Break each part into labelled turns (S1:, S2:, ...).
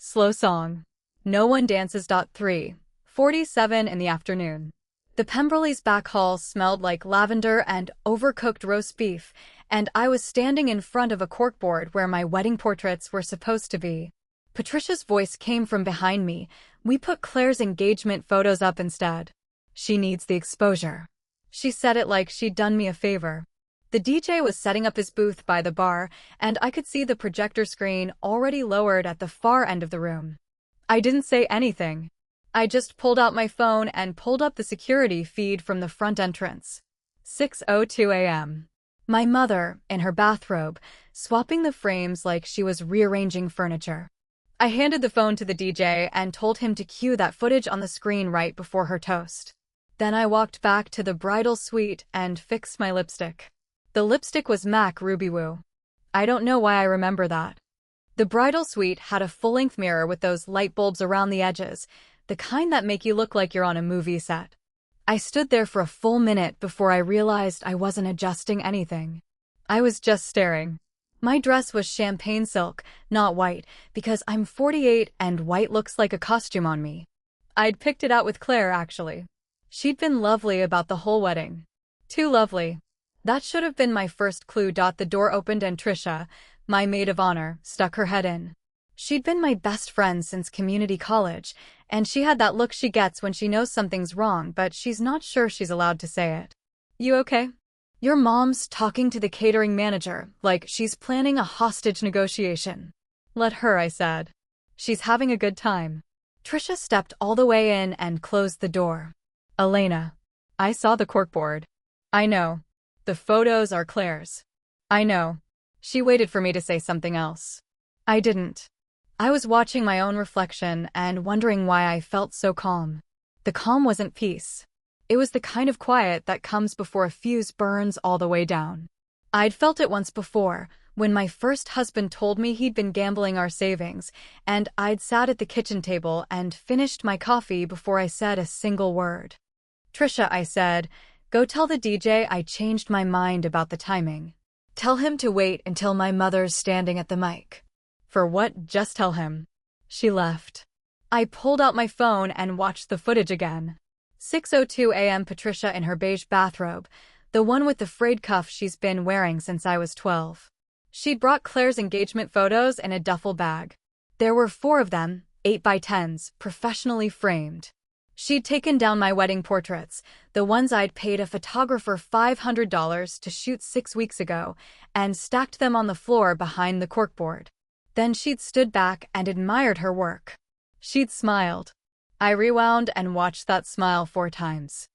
S1: Slow song. No one dances. 3:47 in the afternoon. The Pemberley's back hall smelled like lavender and overcooked roast beef, and I was standing in front of a corkboard where my wedding portraits were supposed to be. Patricia's voice came from behind me. We put Claire's engagement photos up instead. She needs the exposure. She said it like she'd done me a favor. The DJ was setting up his booth by the bar, and I could see the projector screen already lowered at the far end of the room. I didn't say anything. I just pulled out my phone and pulled up the security feed from the front entrance. 6:02 a.m. My mother, in her bathrobe, swapping the frames like she was rearranging furniture. I handed the phone to the DJ and told him to cue that footage on the screen right before her toast. Then I walked back to the bridal suite and fixed my lipstick. The lipstick was MAC Ruby Woo. I don't know why I remember that. The bridal suite had a full-length mirror with those light bulbs around the edges, the kind that make you look like you're on a movie set. I stood there for a full minute before I realized I wasn't adjusting anything. I was just staring. My dress was champagne silk, not white, because I'm 48 and white looks like a costume on me. I'd picked it out with Claire, actually. She'd been lovely about the whole wedding. Too lovely. That should have been my first clue. The door opened and Trisha, my maid of honor, stuck her head in. She'd been my best friend since community college, and she had that look she gets when she knows something's wrong but she's not sure she's allowed to say it. You okay? Your mom's talking to the catering manager, like she's planning a hostage negotiation. Let her, I said. She's having a good time. Trisha stepped all the way in and closed the door. Elena. I saw the corkboard. I know. The photos are Claire's. I know. She waited for me to say something else. I didn't. I was watching my own reflection and wondering why I felt so calm. The calm wasn't peace. It was the kind of quiet that comes before a fuse burns all the way down. I'd felt it once before, when my first husband told me he'd been gambling our savings, and I'd sat at the kitchen table and finished my coffee before I said a single word. Trisha, I said, go tell the DJ I changed my mind about the timing. Tell him to wait until my mother's standing at the mic. For what? Just tell him. She left. I pulled out my phone and watched the footage again. 6:02 a.m. Patricia in her beige bathrobe, the one with the frayed cuff she's been wearing since I was 12. She'd brought Claire's engagement photos in a duffel bag. There were 4 of them, 8x10s, professionally framed. She'd taken down my wedding portraits, the ones I'd paid a photographer $500 to shoot 6 weeks ago, and stacked them on the floor behind the corkboard. Then she'd stood back and admired her work. She'd smiled. I rewound and watched that smile 4 times.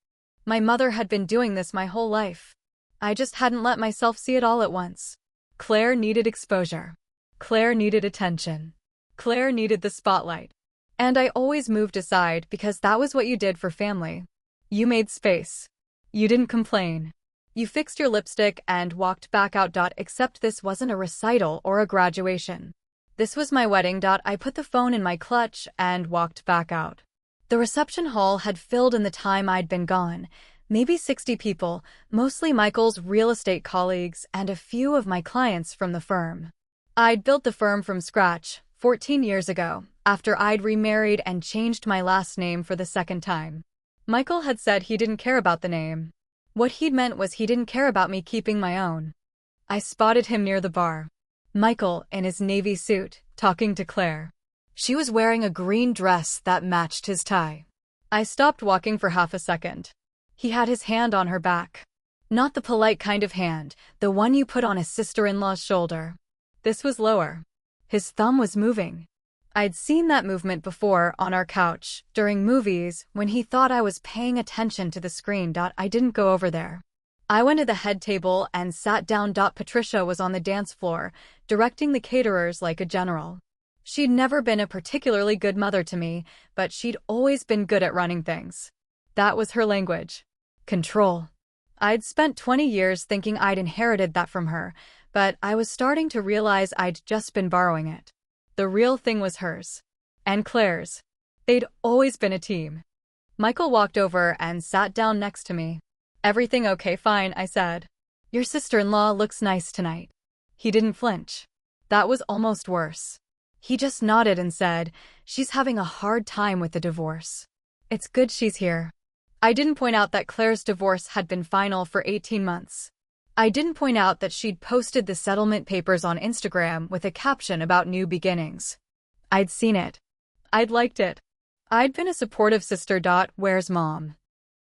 S1: My mother had been doing this my whole life. I just hadn't let myself see it all at once. Claire needed exposure. Claire needed attention. Claire needed the spotlight. And I always moved aside because that was what you did for family. You made space. You didn't complain. You fixed your lipstick and walked back out. Except this wasn't a recital or a graduation. This was my wedding. I put the phone in my clutch and walked back out. The reception hall had filled in the time I'd been gone. Maybe 60 people, mostly Michael's real estate colleagues and a few of my clients from the firm. I'd built the firm from scratch 14 years ago, after I'd remarried and changed my last name for the 2nd time. Michael had said he didn't care about the name. What he'd meant was he didn't care about me keeping my own. I spotted him near the bar. Michael, in his navy suit, talking to Claire. She was wearing a green dress that matched his tie. I stopped walking for half a second. He had his hand on her back. Not the polite kind of hand, the one you put on a sister-in-law's shoulder. This was lower. His thumb was moving. I'd seen that movement before on our couch, during movies, when he thought I was paying attention to the screen. I didn't go over there. I went to the head table and sat down. Patricia was on the dance floor, directing the caterers like a general. She'd never been a particularly good mother to me, but she'd always been good at running things. That was her language. Control. I'd spent 20 years thinking I'd inherited that from her, but I was starting to realize I'd just been borrowing it. The real thing was hers. And Claire's. They'd always been a team. Michael walked over and sat down next to me. Everything okay? Fine, I said. Your sister-in-law looks nice tonight. He didn't flinch. That was almost worse. He just nodded and said, "She's having a hard time with the divorce. It's good she's here." I didn't point out that Claire's divorce had been final for 18 months. I didn't point out that she'd posted the settlement papers on Instagram with a caption about new beginnings. I'd seen it. I'd liked it. I'd been a supportive sister. Where's mom?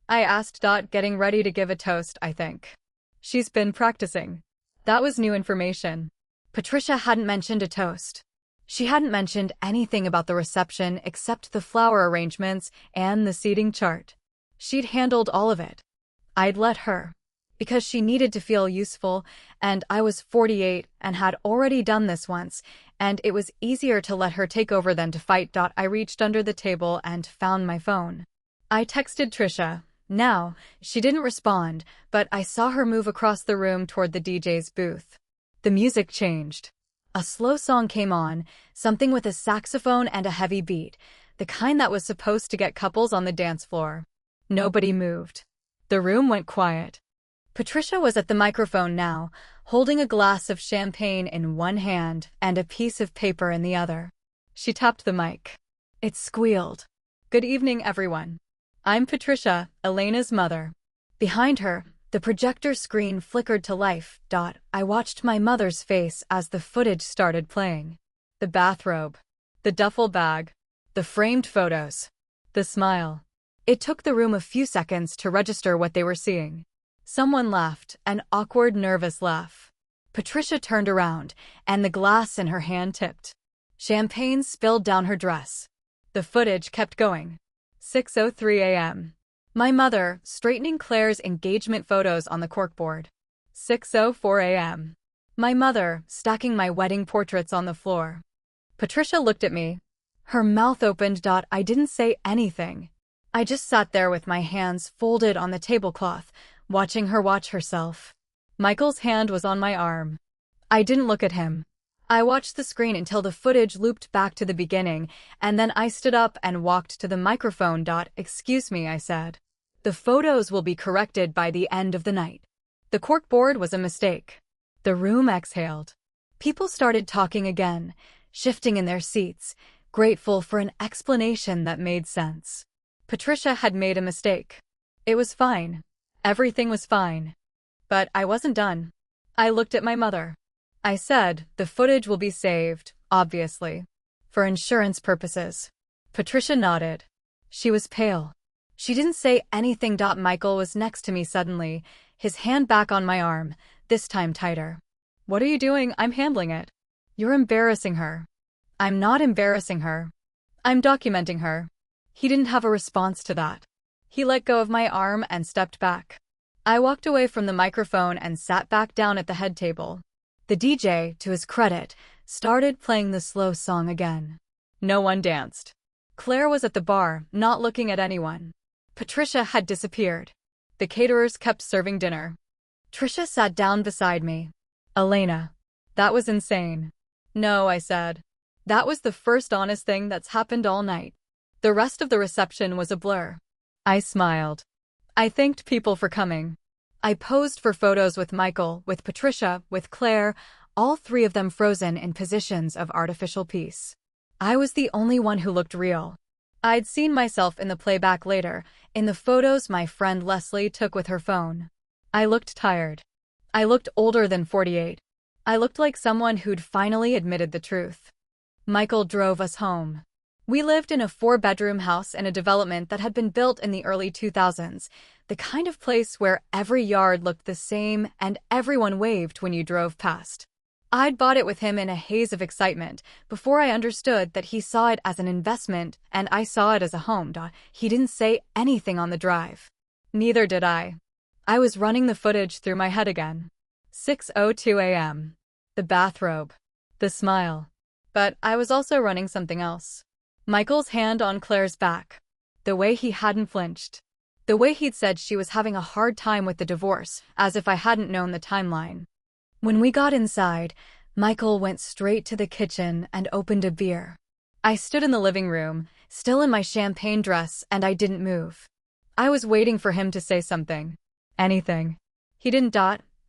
S1: I asked. Getting ready to give a toast, I think. She's been practicing. That was new information. Patricia hadn't mentioned a toast. She hadn't mentioned anything about the reception except the flower arrangements and the seating chart. She'd handled all of it. I'd let her. Because she needed to feel useful, and I was 48 and had already done this once, and it was easier to let her take over than to fight. I reached under the table and found my phone. I texted Trisha. Now, she didn't respond, but I saw her move across the room toward the DJ's booth. The music changed. A slow song came on, something with a saxophone and a heavy beat, the kind that was supposed to get couples on the dance floor. Nobody moved. The room went quiet. Patricia was at the microphone now, holding a glass of champagne in one hand and a piece of paper in the other. She tapped the mic. It squealed. "Good evening, everyone. I'm Patricia, Elena's mother." Behind her, the projector screen flickered to life. I watched my mother's face as the footage started playing. The bathrobe. The duffel bag. The framed photos. The smile. It took the room a few seconds to register what they were seeing. Someone laughed, an awkward, nervous laugh. Patricia turned around, and the glass in her hand tipped. Champagne spilled down her dress. The footage kept going. 6:03 a.m. My mother, straightening Claire's engagement photos on the corkboard. 6:04 a.m. My mother, stacking my wedding portraits on the floor. Patricia looked at me. Her mouth opened. I didn't say anything. I just sat there with my hands folded on the tablecloth, watching her watch herself. Michael's hand was on my arm. I didn't look at him. I watched the screen until the footage looped back to the beginning, and then I stood up and walked to the microphone. "Excuse me," I said. "The photos will be corrected by the end of the night." The corkboard was a mistake. The room exhaled. People started talking again, shifting in their seats, grateful for an explanation that made sense. Patricia had made a mistake. It was fine. Everything was fine. But I wasn't done. I looked at my mother. I said, "The footage will be saved, obviously. For insurance purposes." Patricia nodded. She was pale. She didn't say anything. Michael was next to me suddenly, his hand back on my arm, this time tighter. "What are you doing?" "I'm handling it." "You're embarrassing her." "I'm not embarrassing her. I'm documenting her." He didn't have a response to that. He let go of my arm and stepped back. I walked away from the microphone and sat back down at the head table. The DJ, to his credit, started playing the slow song again. No one danced. Claire was at the bar, not looking at anyone. Patricia had disappeared. The caterers kept serving dinner. Trisha sat down beside me. "Elena, that was insane." "No," I said. "That was the first honest thing that's happened all night. The rest of the reception was a blur." I smiled. I thanked people for coming. I posed for photos with Michael, with Patricia, with Claire, all three of them frozen in positions of artificial peace. I was the only one who looked real. I'd seen myself in the playback later, in the photos my friend Leslie took with her phone. I looked tired. I looked older than 48. I looked like someone who'd finally admitted the truth. Michael drove us home. We lived in a 4-bedroom house in a development that had been built in the early 2000s, the kind of place where every yard looked the same and everyone waved when you drove past. I'd bought it with him in a haze of excitement before I understood that he saw it as an investment and I saw it as a home. He didn't say anything on the drive. Neither did I. I was running the footage through my head again. 6:02 a.m. The bathrobe. The smile. But I was also running something else. Michael's hand on Claire's back. The way he hadn't flinched. The way he'd said she was having a hard time with the divorce, as if I hadn't known the timeline. When we got inside, Michael went straight to the kitchen and opened a beer. I stood in the living room, still in my champagne dress, and I didn't move. I was waiting for him to say something. Anything. He didn't.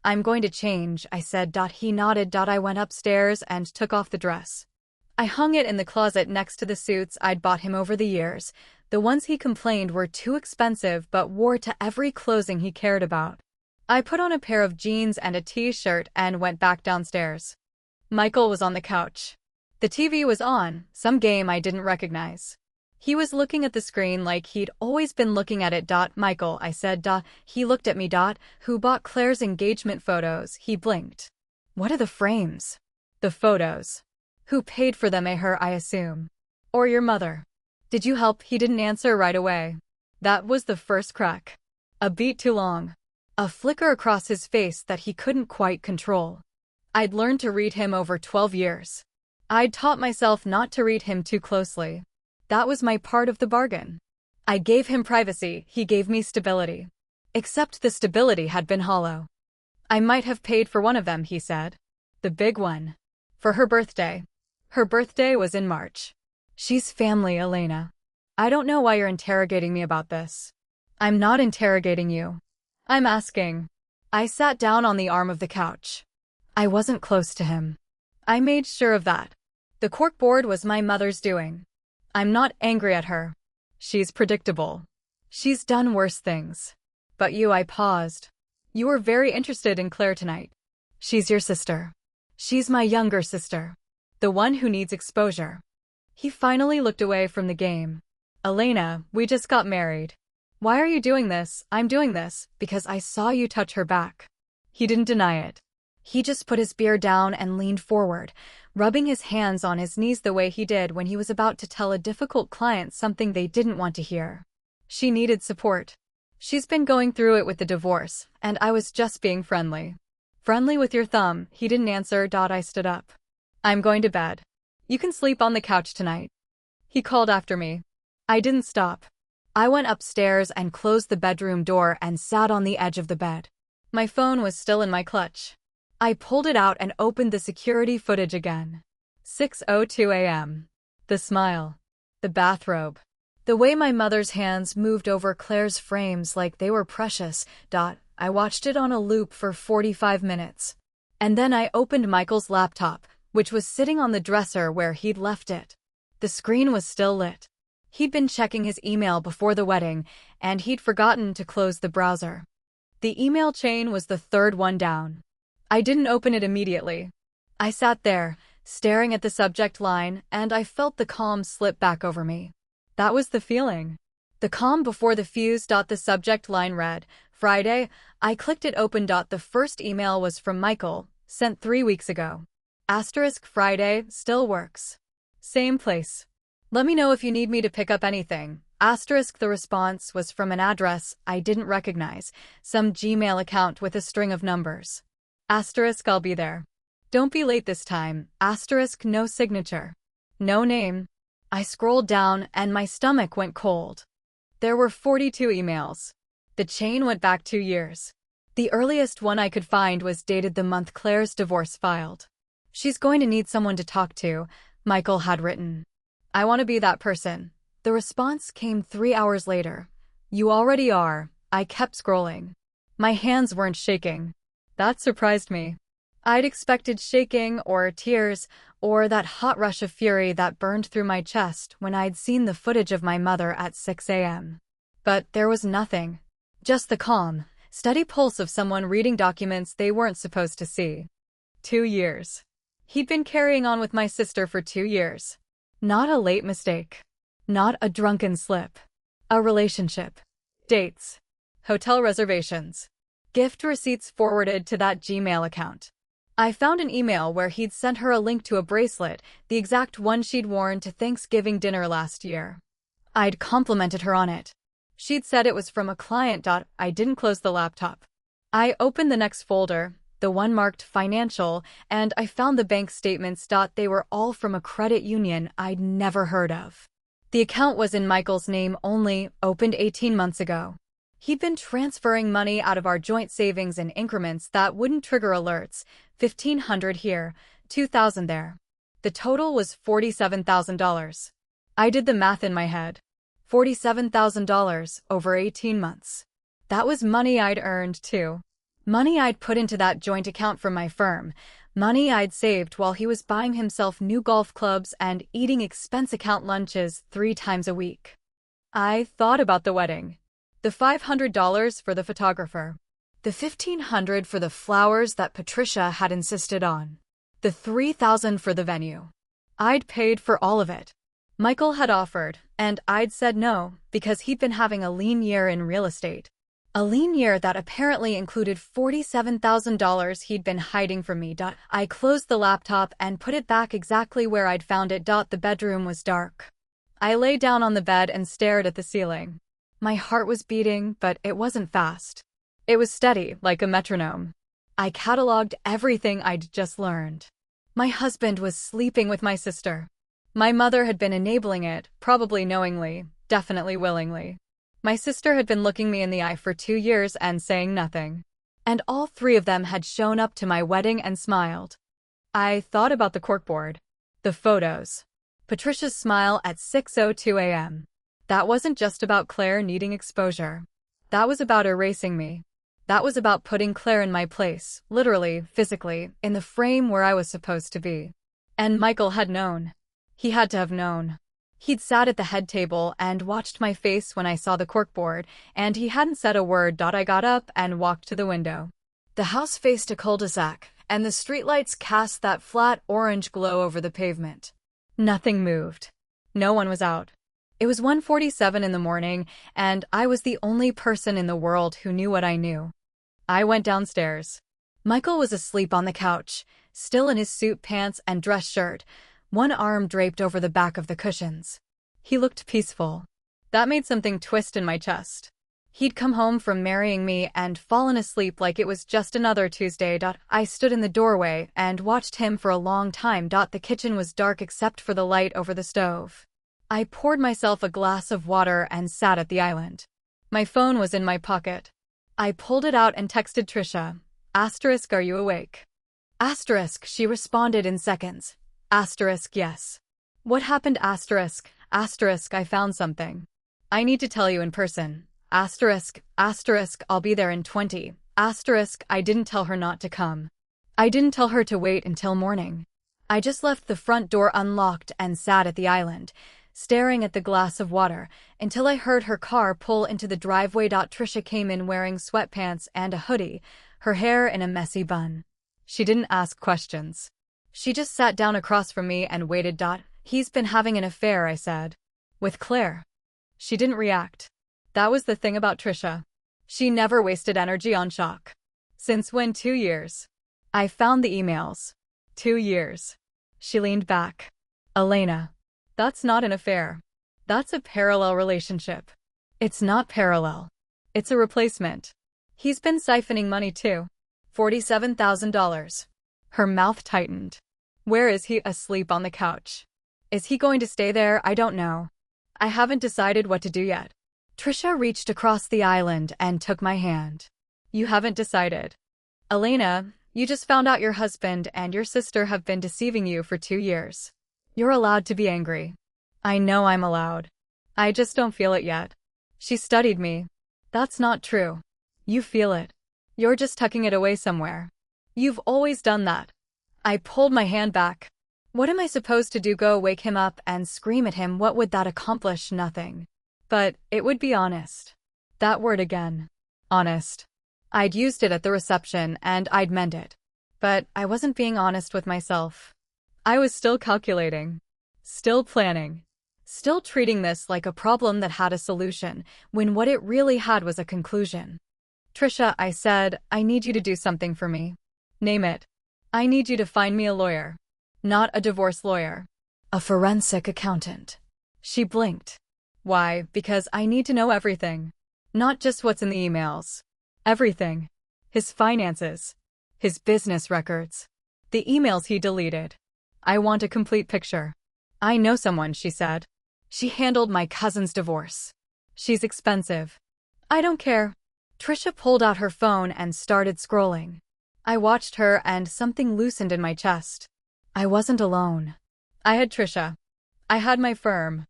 S1: "I'm going to change," I said. He nodded. I went upstairs and took off the dress. I hung it in the closet next to the suits I'd bought him over the years. The ones he complained were too expensive but wore to every closing he cared about. I put on a pair of jeans and a t-shirt and went back downstairs. Michael was on the couch. The TV was on, some game I didn't recognize. He was looking at the screen like he'd always been looking at it. Michael, I said. He looked at me. Who bought Claire's engagement photos? He blinked. What are the frames? The photos. Who paid for them? Her, I assume. Or your mother. Did you help? He didn't answer right away. That was the first crack. A beat too long. A flicker across his face that he couldn't quite control. I'd learned to read him over 12 years. I'd taught myself not to read him too closely. That was my part of the bargain. I gave him privacy, he gave me stability. Except the stability had been hollow. I might have paid for one of them, he said. The big one. For her birthday. Her birthday was in March. She's family, Elena. I don't know why you're interrogating me about this. I'm not interrogating you. I'm asking. I sat down on the arm of the couch. I wasn't close to him. I made sure of that. The corkboard was my mother's doing. I'm not angry at her. She's predictable. She's done worse things. But you, I paused. You were very interested in Claire tonight. She's your sister. She's my younger sister. The one who needs exposure. He finally looked away from the game. Elena, we just got married. Why are you doing this? I'm doing this because I saw you touch her back. He didn't deny it. He just put his beer down and leaned forward, rubbing his hands on his knees the way he did when he was about to tell a difficult client something they didn't want to hear. She needed support. She's been going through it with the divorce, and I was just being friendly. Friendly with your thumb, he didn't answer. I stood up. I'm going to bed. You can sleep on the couch tonight. He called after me. I didn't stop. I went upstairs and closed the bedroom door and sat on the edge of the bed. My phone was still in my clutch. I pulled it out and opened the security footage again. 6:02 a.m. The smile. The bathrobe. The way my mother's hands moved over Claire's frames like they were precious. I watched it on a loop for 45 minutes. And then I opened Michael's laptop, which was sitting on the dresser where he'd left it. The screen was still lit. He'd been checking his email before the wedding, and he'd forgotten to close the browser. The email chain was the third one down. I didn't open it immediately. I sat there, staring at the subject line, and I felt the calm slip back over me. That was the feeling. The calm before the fuse. The subject line read, Friday. I clicked it open. The first email was from Michael, sent 3 weeks ago. * Friday still works. Same place. Let me know if you need me to pick up anything. * The response was from an address I didn't recognize, some Gmail account with a string of numbers. * I'll be there. Don't be late this time. * No signature. No name. I scrolled down and my stomach went cold. There were 42 emails. The chain went back 2 years. The earliest one I could find was dated the month Claire's divorce filed. She's going to need someone to talk to, Michael had written. I want to be that person. The response came 3 hours later. You already are. I kept scrolling. My hands weren't shaking. That surprised me. I'd expected shaking or tears or that hot rush of fury that burned through my chest when I'd seen the footage of my mother at 6 a.m. But there was nothing. Just the calm, steady pulse of someone reading documents they weren't supposed to see. 2 years. He'd been carrying on with my sister for 2 years. Not a late mistake. Not a drunken slip. A relationship. Dates. Hotel reservations. Gift receipts forwarded to that Gmail account. I found an email where he'd sent her a link to a bracelet, the exact one she'd worn to Thanksgiving dinner last year. I'd complimented her on it. She'd said it was from a client. I didn't close the laptop. I opened the next folder, the one marked financial, and I found the bank statements. They were all from a credit union I'd never heard of. The account was in Michael's name only, opened 18 months ago. He'd been transferring money out of our joint savings in increments that wouldn't trigger alerts, $1,500 here, $2,000 there. The total was $47,000. I did the math in my head. $47,000 over 18 months. That was money I'd earned, too. Money I'd put into that joint account from my firm, Money I'd saved while he was buying himself new golf clubs and eating expense account lunches 3 times a week. I thought about the wedding. The $500 for the photographer. The $1,500 for the flowers that Patricia had insisted on. The $3,000 for the venue. I'd paid for all of it. Michael had offered, and I'd said no, because he'd been having a lean year in real estate. A lean year that apparently included $47,000 he'd been hiding from me. I closed the laptop and put it back exactly where I'd found it. The bedroom was dark. I lay down on the bed and stared at the ceiling. My heart was beating, but it wasn't fast. It was steady, like a metronome. I cataloged everything I'd just learned. My husband was sleeping with my sister. My mother had been enabling it, probably knowingly, definitely willingly. My sister had been looking me in the eye for 2 years and saying nothing. And all 3 of them had shown up to my wedding and smiled. I thought about the corkboard. The photos. Patricia's smile at 6:02 a.m. That wasn't just about Claire needing exposure. That was about erasing me. That was about putting Claire in my place, literally, physically, in the frame where I was supposed to be. And Michael had known. He had to have known. He'd sat at the head table and watched my face when I saw the corkboard, and he hadn't said a word. I got up and walked to the window. The house faced a cul-de-sac, and the streetlights cast that flat orange glow over the pavement. Nothing moved. No one was out. It was 1:47 in the morning, and I was the only person in the world who knew what I knew. I went downstairs. Michael was asleep on the couch, still in his suit pants and dress shirt, one arm draped over the back of the cushions. He looked peaceful. That made something twist in my chest. He'd come home from marrying me and fallen asleep like it was just another Tuesday. I stood in the doorway and watched him for a long time. The kitchen was dark except for the light over the stove. I poured myself a glass of water and sat at the island. My phone was in my pocket. I pulled it out and texted Trisha. Asterisk, are you awake? Asterisk, she responded in seconds. Asterisk, yes. What happened? Asterisk, asterisk, I found something. I need to tell you in person. Asterisk, asterisk, I'll be there in 20. Asterisk, I didn't tell her not to come. I didn't tell her to wait until morning. I just left the front door unlocked and sat at the island, staring at the glass of water, until I heard her car pull into the driveway. Trisha came in wearing sweatpants and a hoodie, her hair in a messy bun. She didn't ask questions. She just sat down across from me and waited. He's been having an affair, I said. With Claire. She didn't react. That was the thing about Trisha. She never wasted energy on shock. Since when? 2 years. I found the emails. 2 years. She leaned back. Elena. That's not an affair. That's a parallel relationship. It's not parallel. It's a replacement. He's been siphoning money too. $47,000. Her mouth tightened. Where is he? Asleep on the couch. Is he going to stay there? I don't know. I haven't decided what to do yet. Trisha reached across the island and took my hand. You haven't decided. Elena, you just found out your husband and your sister have been deceiving you for 2 years. You're allowed to be angry. I know I'm allowed. I just don't feel it yet. She studied me. That's not true. You feel it. You're just tucking it away somewhere. You've always done that. I pulled my hand back. What am I supposed to do? Go wake him up and scream at him? What would that accomplish? Nothing. But it would be honest. That word again. Honest. I'd used it at the reception and I'd meant it. But I wasn't being honest with myself. I was still calculating. Still planning. Still treating this like a problem that had a solution, when what it really had was a conclusion. Trisha, I said, I need you to do something for me. Name it. I need you to find me a lawyer. Not a divorce lawyer. A forensic accountant. She blinked. Why? Because I need to know everything. Not just what's in the emails. Everything. His finances. His business records. The emails he deleted. I want a complete picture. I know someone, she said. She handled my cousin's divorce. She's expensive. I don't care. Trisha pulled out her phone and started scrolling. I watched her and something loosened in my chest. I wasn't alone. I had Trisha. I had my firm.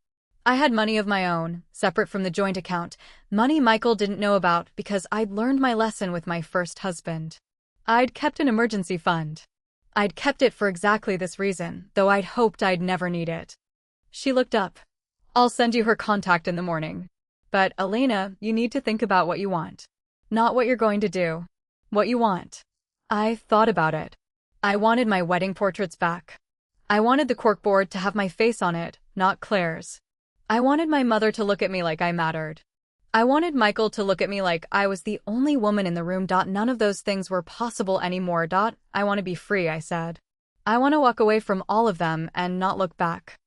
S1: I had money of my own, separate from the joint account, money Michael didn't know about because I'd learned my lesson with my first husband. I'd kept an emergency fund. I'd kept it for exactly this reason, though I'd hoped I'd never need it. She looked up. I'll send you her contact in the morning. But, Elena, you need to think about what you want. Not what you're going to do. What you want. I thought about it. I wanted my wedding portraits back. I wanted the corkboard to have my face on it, not Claire's. I wanted my mother to look at me like I mattered. I wanted Michael to look at me like I was the only woman in the room. None of those things were possible anymore. I want to be free, I said. I want to walk away from all of them and not look back.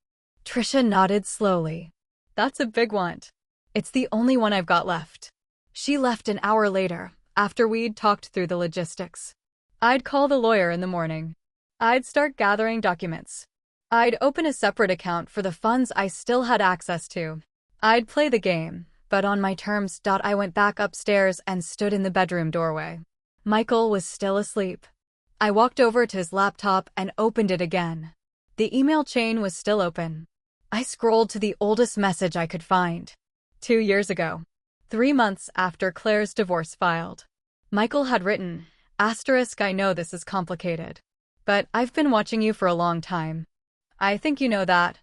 S1: Trisha nodded slowly. That's a big want. It's the only one I've got left. She left an hour later, after we'd talked through the logistics. I'd call the lawyer in the morning. I'd start gathering documents. I'd open a separate account for the funds I still had access to. I'd play the game, but on my terms. I went back upstairs and stood in the bedroom doorway. Michael was still asleep. I walked over to his laptop and opened it again. The email chain was still open. I scrolled to the oldest message I could find. 2 years ago. 3 months after Claire's divorce filed. Michael had written, I know this is complicated. But I've been watching you for a long time. I think you know that,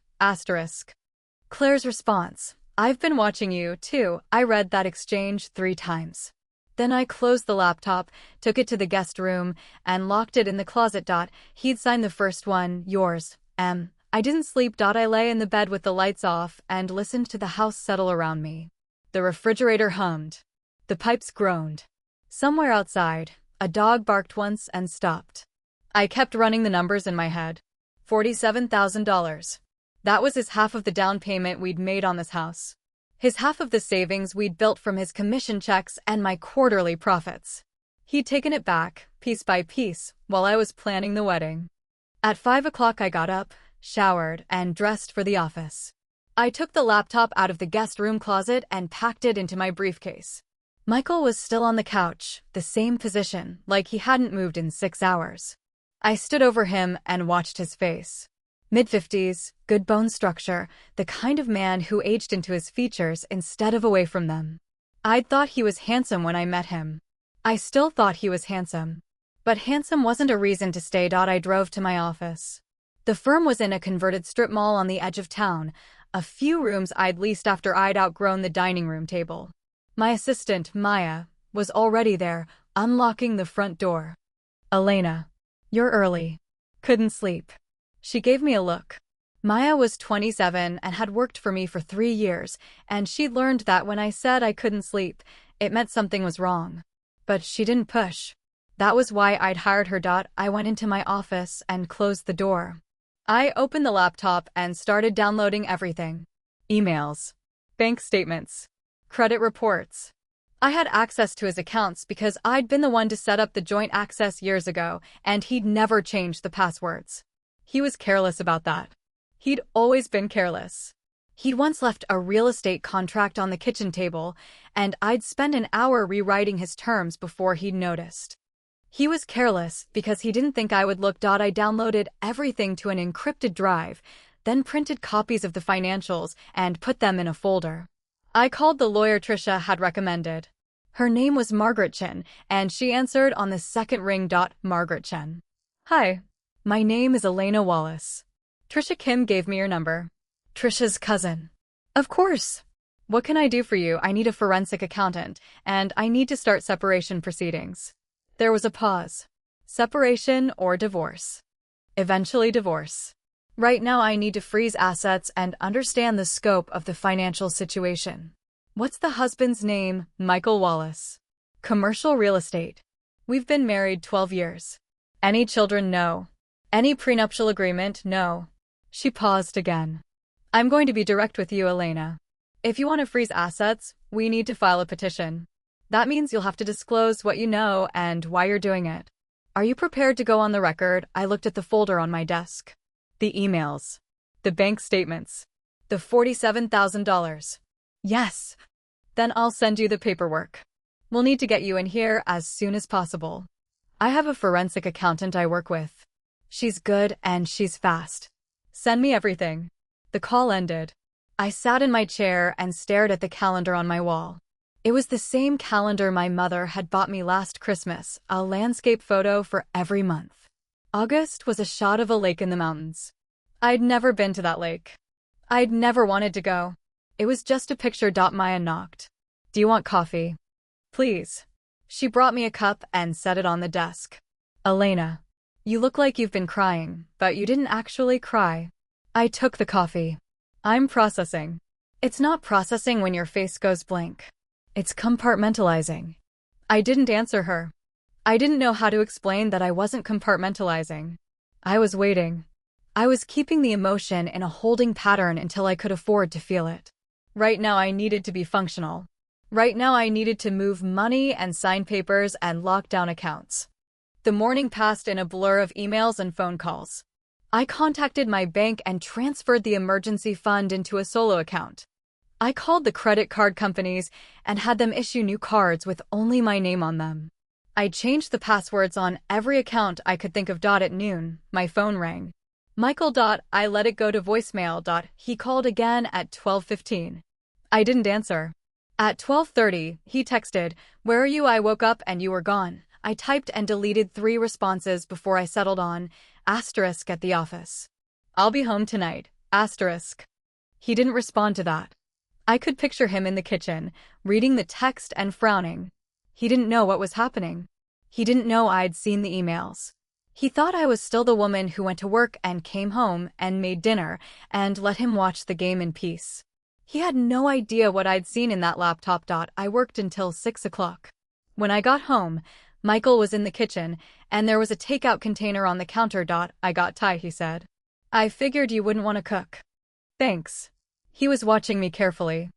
S1: Claire's response, I've been watching you, too. I read that exchange 3 times. Then I closed the laptop, took it to the guest room, and locked it in the closet. He'd signed the first one, yours, M. I didn't sleep. I lay in the bed with the lights off and listened to the house settle around me. The refrigerator hummed. The pipes groaned. Somewhere outside, a dog barked once and stopped. I kept running the numbers in my head. $47,000. That was his half of the down payment we'd made on this house. His half of the savings we'd built from his commission checks and my quarterly profits. He'd taken it back, piece by piece, while I was planning the wedding. At 5 o'clock I got up, showered, and dressed for the office. I took the laptop out of the guest room closet and packed it into my briefcase. Michael was still on the couch, the same position, like he hadn't moved in 6 hours. I stood over him and watched his face. Mid-50s, good bone structure, the kind of man who aged into his features instead of away from them. I'd thought he was handsome when I met him. I still thought he was handsome. But handsome wasn't a reason to stay. I drove to my office. The firm was in a converted strip mall on the edge of town, a few rooms I'd leased after I'd outgrown the dining room table. My assistant, Maya, was already there, unlocking the front door. Elena. You're early. Couldn't sleep. She gave me a look. Maya was 27 and had worked for me for 3 years, and she'd learned that when I said I couldn't sleep, it meant something was wrong. But she didn't push. That was why I'd hired her. I went into my office and closed the door. I opened the laptop and started downloading everything. Emails. Bank statements. Credit reports. I had access to his accounts because I'd been the one to set up the joint access years ago, and he'd never changed the passwords. He was careless about that. He'd always been careless. He'd once left a real estate contract on the kitchen table, and I'd spent an hour rewriting his terms before he'd noticed. He was careless because he didn't think I would look. I downloaded everything to an encrypted drive, then printed copies of the financials and put them in a folder. I called the lawyer Trisha had recommended. Her name was Margaret Chen, and she answered on the second ring. Margaret Chen. Hi. My name is Elena Wallace. Trisha Kim gave me your number. Trisha's cousin. Of course. What can I do for you? I need a forensic accountant, and I need to start separation proceedings. There was a pause. Separation or divorce? Eventually divorce. Right now I need to freeze assets and understand the scope of the financial situation. What's the husband's name? Michael Wallace. Commercial real estate. We've been married 12 years. Any children? No. Any prenuptial agreement? No. She paused again. I'm going to be direct with you, Elena. If you want to freeze assets, we need to file a petition. That means you'll have to disclose what you know and why you're doing it. Are you prepared to go on the record? I looked at the folder on my desk. The emails. The bank statements. The $47,000. Yes. Then I'll send you the paperwork. We'll need to get you in here as soon as possible. I have a forensic accountant I work with. She's good and she's fast. Send me everything. The call ended. I sat in my chair and stared at the calendar on my wall. It was the same calendar my mother had bought me last Christmas, a landscape photo for every month. August was a shot of a lake in the mountains. I'd never been to that lake. I'd never wanted to go. It was just a picture. Maya knocked. Do you want coffee? Please. She brought me a cup and set it on the desk. Elena, you look like you've been crying, but you didn't actually cry. I took the coffee. I'm processing. It's not processing when your face goes blank. It's compartmentalizing. I didn't answer her. I didn't know how to explain that I wasn't compartmentalizing. I was waiting. I was keeping the emotion in a holding pattern until I could afford to feel it. Right now I needed to be functional. Right now I needed to move money and sign papers and lock down accounts. The morning passed in a blur of emails and phone calls. I contacted my bank and transferred the emergency fund into a solo account. I called the credit card companies and had them issue new cards with only my name on them. I changed the passwords on every account I could think of. At noon, my phone rang. Michael. I let it go to voicemail. He called again at 12:15. I didn't answer. At 12:30, he texted, "Where are you? I woke up and you were gone." I typed and deleted 3 responses before I settled on * at the office. I'll be home tonight, *. He didn't respond to that. I could picture him in the kitchen, reading the text and frowning. He didn't know what was happening. He didn't know I'd seen the emails. He thought I was still the woman who went to work and came home and made dinner and let him watch the game in peace. He had no idea what I'd seen in that laptop. I worked until 6 o'clock. When I got home, Michael was in the kitchen, and there was a takeout container on the counter. "I got Thai," he said. "I figured you wouldn't want to cook." "Thanks." He was watching me carefully.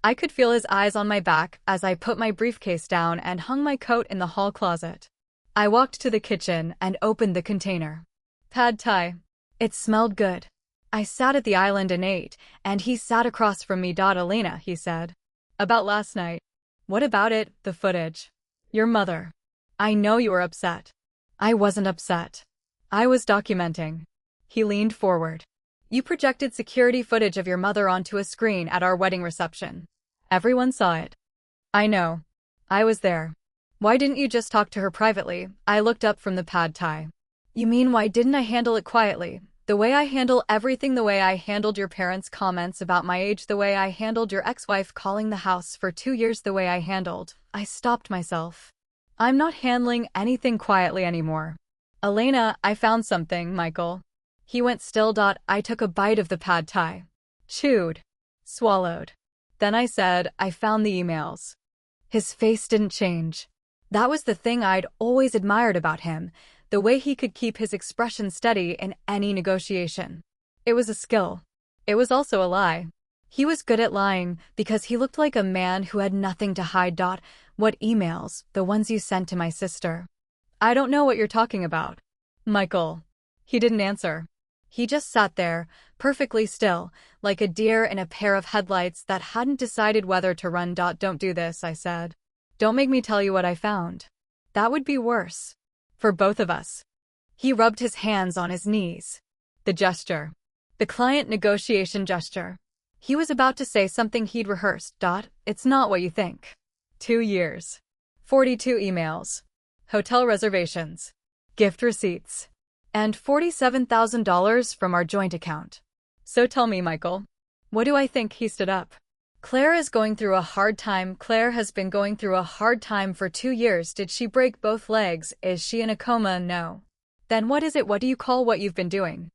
S1: I could feel his eyes on my back as I put my briefcase down and hung my coat in the hall closet. I walked to the kitchen and opened the container. Pad Thai. It smelled good. I sat at the island and ate, and he sat across from me. "Elena," he said. "About last night." "What about it?" "The footage." "Your mother." "I know you were upset." "I wasn't upset. I was documenting." He leaned forward. "You projected security footage of your mother onto a screen at our wedding reception. Everyone saw it." "I know. I was there." "Why didn't you just talk to her privately?" I looked up from the pad thai. "You mean why didn't I handle it quietly? The way I handle everything, the way I handled your parents' comments about my age, the way I handled your ex-wife calling the house for 2 years, the way I handled." I stopped myself. "I'm not handling anything quietly anymore." "Elena, I found something, Michael." He went still. I took a bite of the pad thai. Chewed. Swallowed. Then I said, "I found the emails." His face didn't change. That was the thing I'd always admired about him, the way he could keep his expression steady in any negotiation. It was a skill. It was also a lie. He was good at lying because he looked like a man who had nothing to hide. "What emails?" "The ones you sent to my sister." "I don't know what you're talking about." "Michael." He didn't answer. He just sat there, perfectly still, like a deer in a pair of headlights that hadn't decided whether to run. "Don't do this," I said. "Don't make me tell you what I found. That would be worse. For both of us." He rubbed his hands on his knees. The gesture. The client negotiation gesture. He was about to say something he'd rehearsed. "It's not what you think. 2 years. 42 emails. Hotel reservations. Gift receipts. And $47,000 from our joint account. So tell me, Michael. What do I think?" He stood up. "Claire is going through a hard time. Claire has been going through a hard time for 2 years. Did she break both legs? Is she in a coma? No. Then what is it? What do you call what you've been doing?"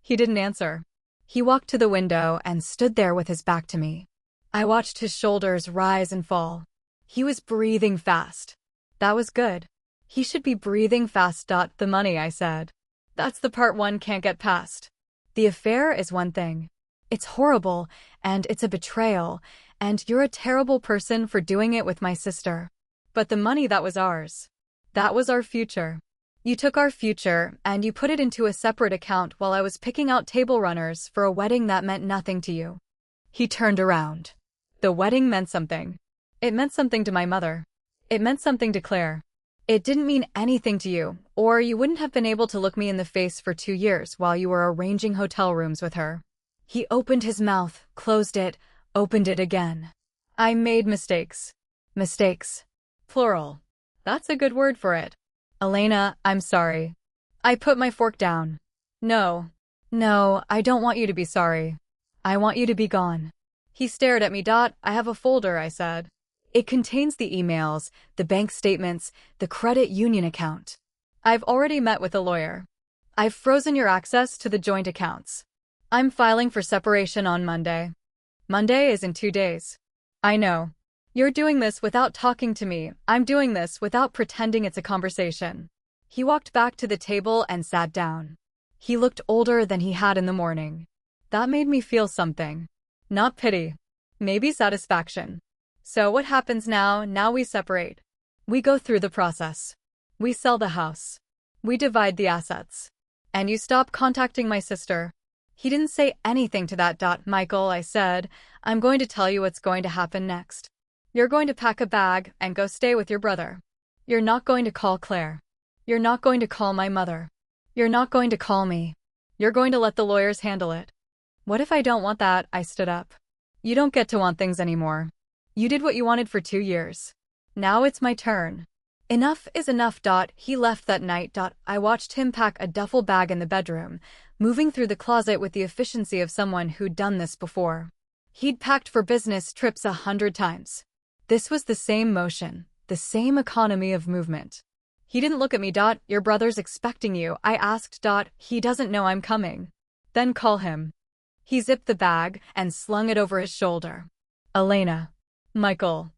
S1: He didn't answer. He walked to the window and stood there with his back to me. I watched his shoulders rise and fall. He was breathing fast. That was good. He should be breathing fast. "The money," I said. "That's the part one can't get past. The affair is one thing. It's horrible, and it's a betrayal, and you're a terrible person for doing it with my sister. But the money, that was ours. That was our future. You took our future, and you put it into a separate account while I was picking out table runners for a wedding that meant nothing to you." He turned around. The wedding meant something. It meant something to my mother. It meant something to Claire. It didn't mean anything to you, or you wouldn't have been able to look me in the face for 2 years while you were arranging hotel rooms with her. He opened his mouth, closed it, opened it again. "I made mistakes." Mistakes. Plural. That's a good word for it. "Elena, I'm sorry." I put my fork down. No. No, I don't want you to be sorry. I want you to be gone. He stared at me. I have a folder, I said. It contains the emails, the bank statements, the credit union account. I've already met with a lawyer. I've frozen your access to the joint accounts. I'm filing for separation on Monday. Monday is in 2 days. I know. You're doing this without talking to me. I'm doing this without pretending it's a conversation. He walked back to the table and sat down. He looked older than he had in the morning. That made me feel something. Not pity. Maybe satisfaction. So what happens now? Now we separate. We go through the process. We sell the house. We divide the assets. And you stop contacting my sister. He didn't say anything to that. Michael, I said, I'm going to tell you what's going to happen next. You're going to pack a bag and go stay with your brother. You're not going to call Claire. You're not going to call my mother. You're not going to call me. You're going to let the lawyers handle it. What if I don't want that? I stood up. You don't get to want things anymore. You did what you wanted for 2 years. Now it's my turn. Enough is enough. He left that night. I watched him pack a duffel bag in the bedroom, moving through the closet with the efficiency of someone who'd done this before. He'd packed for business trips 100 times. This was the same motion, the same economy of movement. He didn't look at me. Your brother's expecting you, I asked. He doesn't know I'm coming. Then call him. He zipped the bag and slung it over his shoulder. Elena. Michael.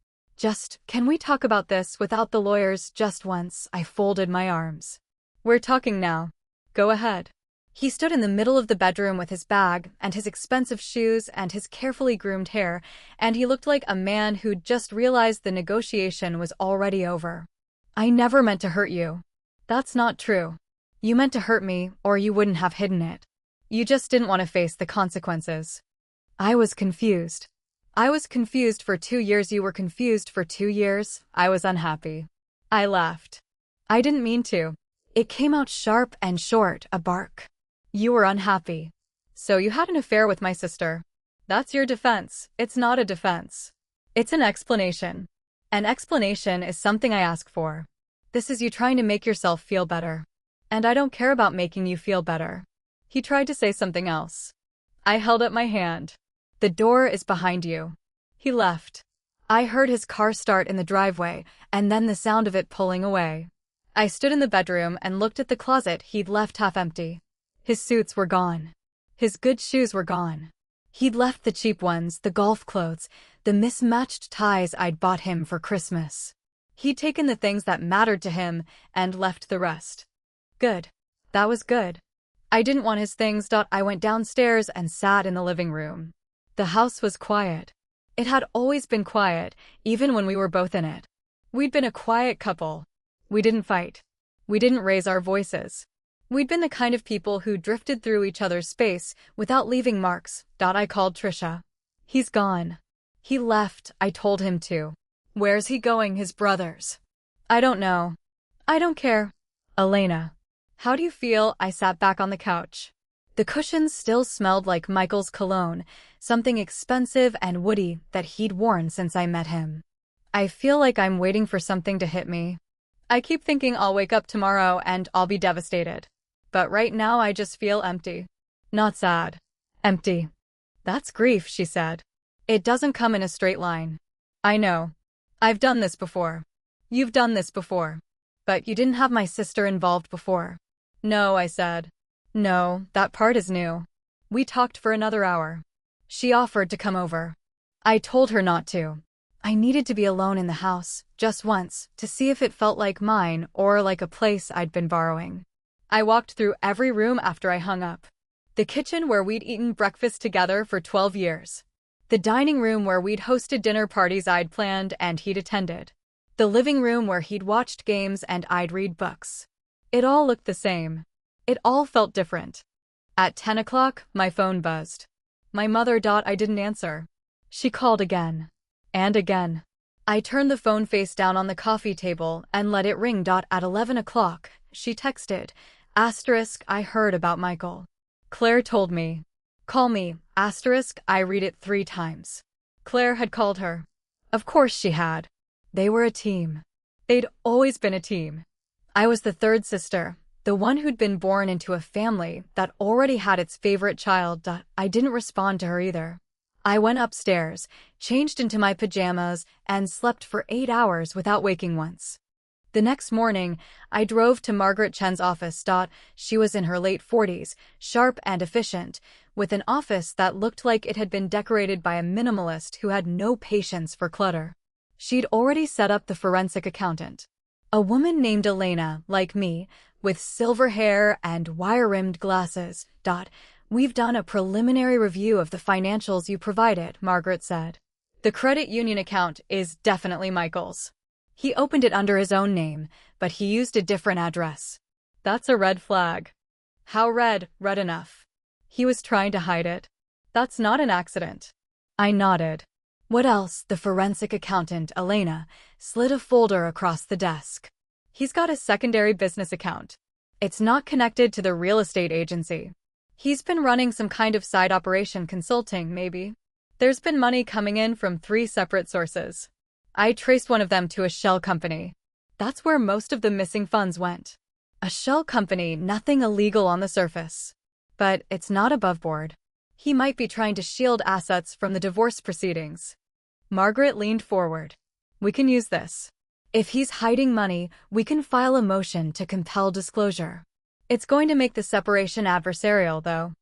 S1: Can we talk about this without the lawyers just once? I folded my arms. We're talking now. Go ahead. He stood in the middle of the bedroom with his bag and his expensive shoes and his carefully groomed hair, and he looked like a man who'd just realized the negotiation was already over. I never meant to hurt you. That's not true. You meant to hurt me, or you wouldn't have hidden it. You just didn't want to face the consequences. I was confused. I was confused for 2 years. You were confused for 2 years. I was unhappy. I laughed. I didn't mean to. It came out sharp and short, a bark. You were unhappy. So you had an affair with my sister. That's your defense. It's not a defense. It's an explanation. An explanation is something I ask for. This is you trying to make yourself feel better. And I don't care about making you feel better. He tried to say something else. I held up my hand. The door is behind you. He left. I heard his car start in the driveway, and then the sound of it pulling away. I stood in the bedroom and looked at the closet he'd left half empty. His suits were gone. His good shoes were gone. He'd left the cheap ones, the golf clothes, the mismatched ties I'd bought him for Christmas. He'd taken the things that mattered to him and left the rest. Good. That was good. I didn't want his things. I went downstairs and sat in the living room. The house was quiet. It had always been quiet, even when we were both in it. We'd been a quiet couple. We didn't fight. We didn't raise our voices. We'd been the kind of people who drifted through each other's space without leaving marks. I called Trisha. He's gone. He left, I told him to. Where's he going? His brother's. I don't know. I don't care. Elena. How do you feel? I sat back on the couch. The cushions still smelled like Michael's cologne, something expensive and woody that he'd worn since I met him. I feel like I'm waiting for something to hit me. I keep thinking I'll wake up tomorrow and I'll be devastated. But right now I just feel empty. Not sad. Empty. That's grief, she said. It doesn't come in a straight line. I know. I've done this before. You've done this before. But you didn't have my sister involved before. No, I said. No, that part is new. We talked for another hour. She offered to come over. I told her not to. I needed to be alone in the house, just once, to see if it felt like mine or like a place I'd been borrowing. I walked through every room after I hung up. The kitchen where we'd eaten breakfast together for 12 years. The dining room where we'd hosted dinner parties I'd planned and he'd attended. The living room where he'd watched games and I'd read books. It all looked the same. It all felt different. At 10 o'clock, my phone buzzed. My mother. I didn't answer. She called again. And again. I turned the phone face down on the coffee table and let it ring. At 11 o'clock, she texted. I heard about Michael. Claire told me. Call me. I read it 3 times. Claire had called her. Of course she had. They were a team. They'd always been a team. I was the third sister, The one who'd been born into a family that already had its favorite child. I didn't respond to her either. I went upstairs, changed into my pajamas, and slept for 8 hours without waking once. The next morning, I drove to Margaret Chen's office. She was in her late 40s, sharp and efficient, with an office that looked like it had been decorated by a minimalist who had no patience for clutter. She'd already set up the forensic accountant. A woman named Elena, like me, with silver hair and wire-rimmed glasses. We've done a preliminary review of the financials you provided, Margaret said. The credit union account is definitely Michael's. He opened it under his own name, but he used a different address. That's a red flag. How red? Red enough. He was trying to hide it. That's not an accident. I nodded. What else? The forensic accountant, Elena, slid a folder across the desk. He's got a secondary business account. It's not connected to the real estate agency. He's been running some kind of side operation consulting, maybe. There's been money coming in from 3 separate sources. I traced one of them to a shell company. That's where most of the missing funds went. A shell company, nothing illegal on the surface. But it's not above board. He might be trying to shield assets from the divorce proceedings. Margaret leaned forward. We can use this. If he's hiding money, we can file a motion to compel disclosure. It's going to make the separation adversarial, though.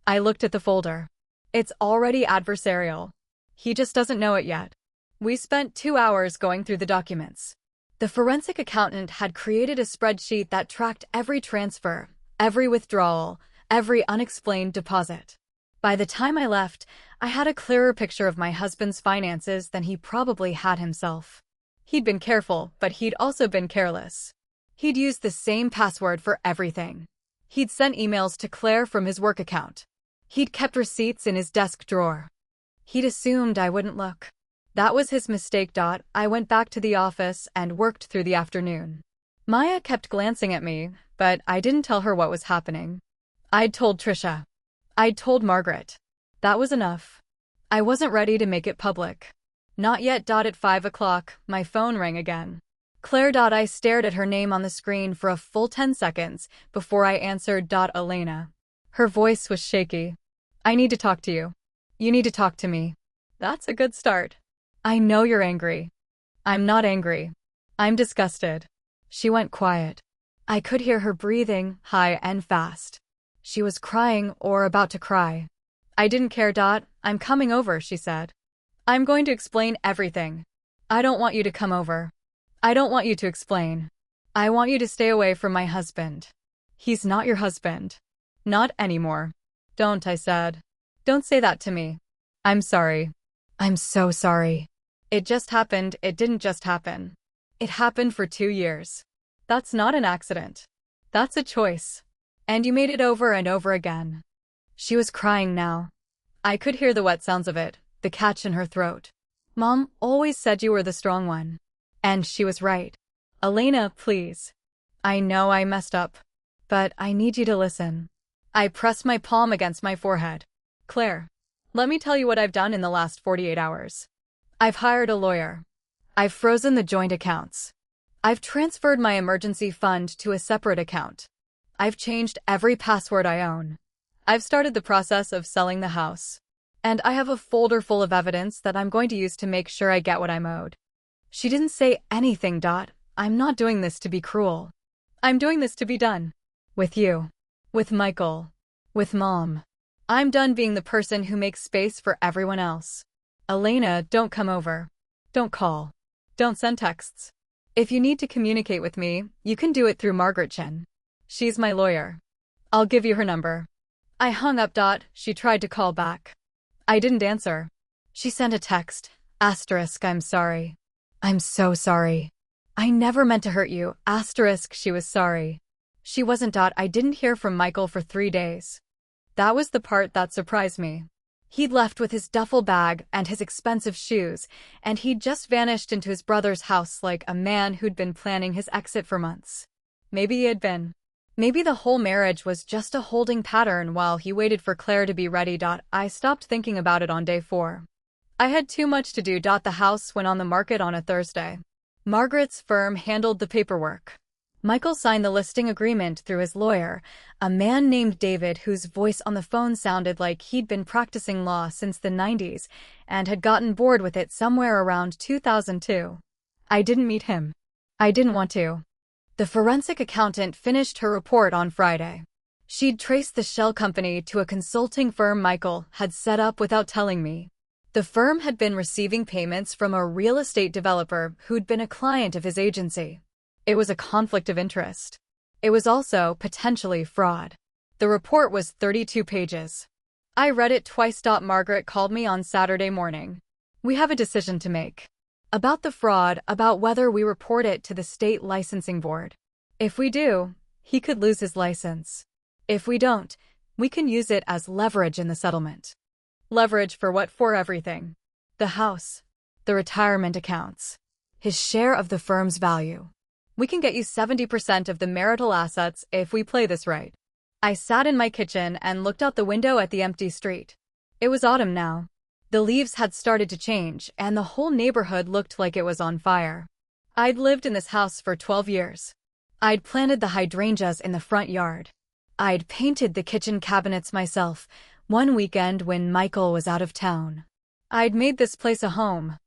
S1: I looked at the folder. It's already adversarial. He just doesn't know it yet. We spent 2 hours going through the documents. The forensic accountant had created a spreadsheet that tracked every transfer, every withdrawal, every unexplained deposit. By the time I left, I had a clearer picture of my husband's finances than he probably had himself. He'd been careful, but he'd also been careless. He'd used the same password for everything. He'd sent emails to Claire from his work account. He'd kept receipts in his desk drawer. He'd assumed I wouldn't look. That was his mistake. I went back to the office and worked through the afternoon. Maya kept glancing at me, but I didn't tell her what was happening. I'd told Trisha. I'd told Margaret. That was enough. I wasn't ready to make it public. Not yet. At 5 o'clock, my phone rang again. Claire. I stared at her name on the screen for a full 10 seconds before I answered. Elena. Her voice was shaky. I need to talk to you. You need to talk to me. That's a good start. I know you're angry. I'm not angry. I'm disgusted. She went quiet. I could hear her breathing, high and fast. She was crying or about to cry. I didn't care. I'm coming over, she said. I'm going to explain everything. I don't want you to come over. I don't want you to explain. I want you to stay away from my husband. He's not your husband. Not anymore. Don't, I said. Don't say that to me. I'm sorry. I'm so sorry. It just happened. It didn't just happen. It happened for 2 years. That's not an accident. That's a choice. And you made it over and over again. She was crying now. I could hear the wet sounds of it, the catch in her throat. Mom always said you were the strong one. And she was right. Elena, please. I know I messed up. But I need you to listen. I pressed my palm against my forehead. Claire, let me tell you what I've done in the last 48 hours. I've hired a lawyer. I've frozen the joint accounts. I've transferred my emergency fund to a separate account. I've changed every password I own. I've started the process of selling the house. And I have a folder full of evidence that I'm going to use to make sure I get what I'm owed. She didn't say anything. I'm not doing this to be cruel. I'm doing this to be done. With you. With Michael. With Mom. I'm done being the person who makes space for everyone else. Elena, don't come over. Don't call. Don't send texts. If you need to communicate with me, you can do it through Margaret Chen. She's my lawyer. I'll give you her number. I hung up. She tried to call back. I didn't answer. She sent a text. Asterisk, I'm sorry. I'm so sorry. I never meant to hurt you. Asterisk, she was sorry. She wasn't. I didn't hear from Michael for 3 days. That was the part that surprised me. He'd left with his duffel bag and his expensive shoes, and he'd just vanished into his brother's house like a man who'd been planning his exit for months. Maybe he had been. Maybe the whole marriage was just a holding pattern while he waited for Claire to be ready. I stopped thinking about it on day 4. I had too much to do. The house went on the market on a Thursday. Margaret's firm handled the paperwork. Michael signed the listing agreement through his lawyer, a man named David whose voice on the phone sounded like he'd been practicing law since the 90s and had gotten bored with it somewhere around 2002. I didn't meet him. I didn't want to. The forensic accountant finished her report on Friday. She'd traced the shell company to a consulting firm Michael had set up without telling me. The firm had been receiving payments from a real estate developer who'd been a client of his agency. It was a conflict of interest. It was also potentially fraud. The report was 32 pages. I read it twice. Margaret called me on Saturday morning. We have a decision to make. About the fraud, about whether we report it to the state licensing board. If we do, he could lose his license. If we don't, we can use it as leverage in the settlement. Leverage for what? For everything. The house, the retirement accounts, his share of the firm's value. We can get you 70% of the marital assets if we play this right. I sat in my kitchen and looked out the window at the empty street. It was autumn now. The leaves had started to change, and the whole neighborhood looked like it was on fire. I'd lived in this house for 12 years. I'd planted the hydrangeas in the front yard. I'd painted the kitchen cabinets myself, one weekend when Michael was out of town. I'd made this place a home.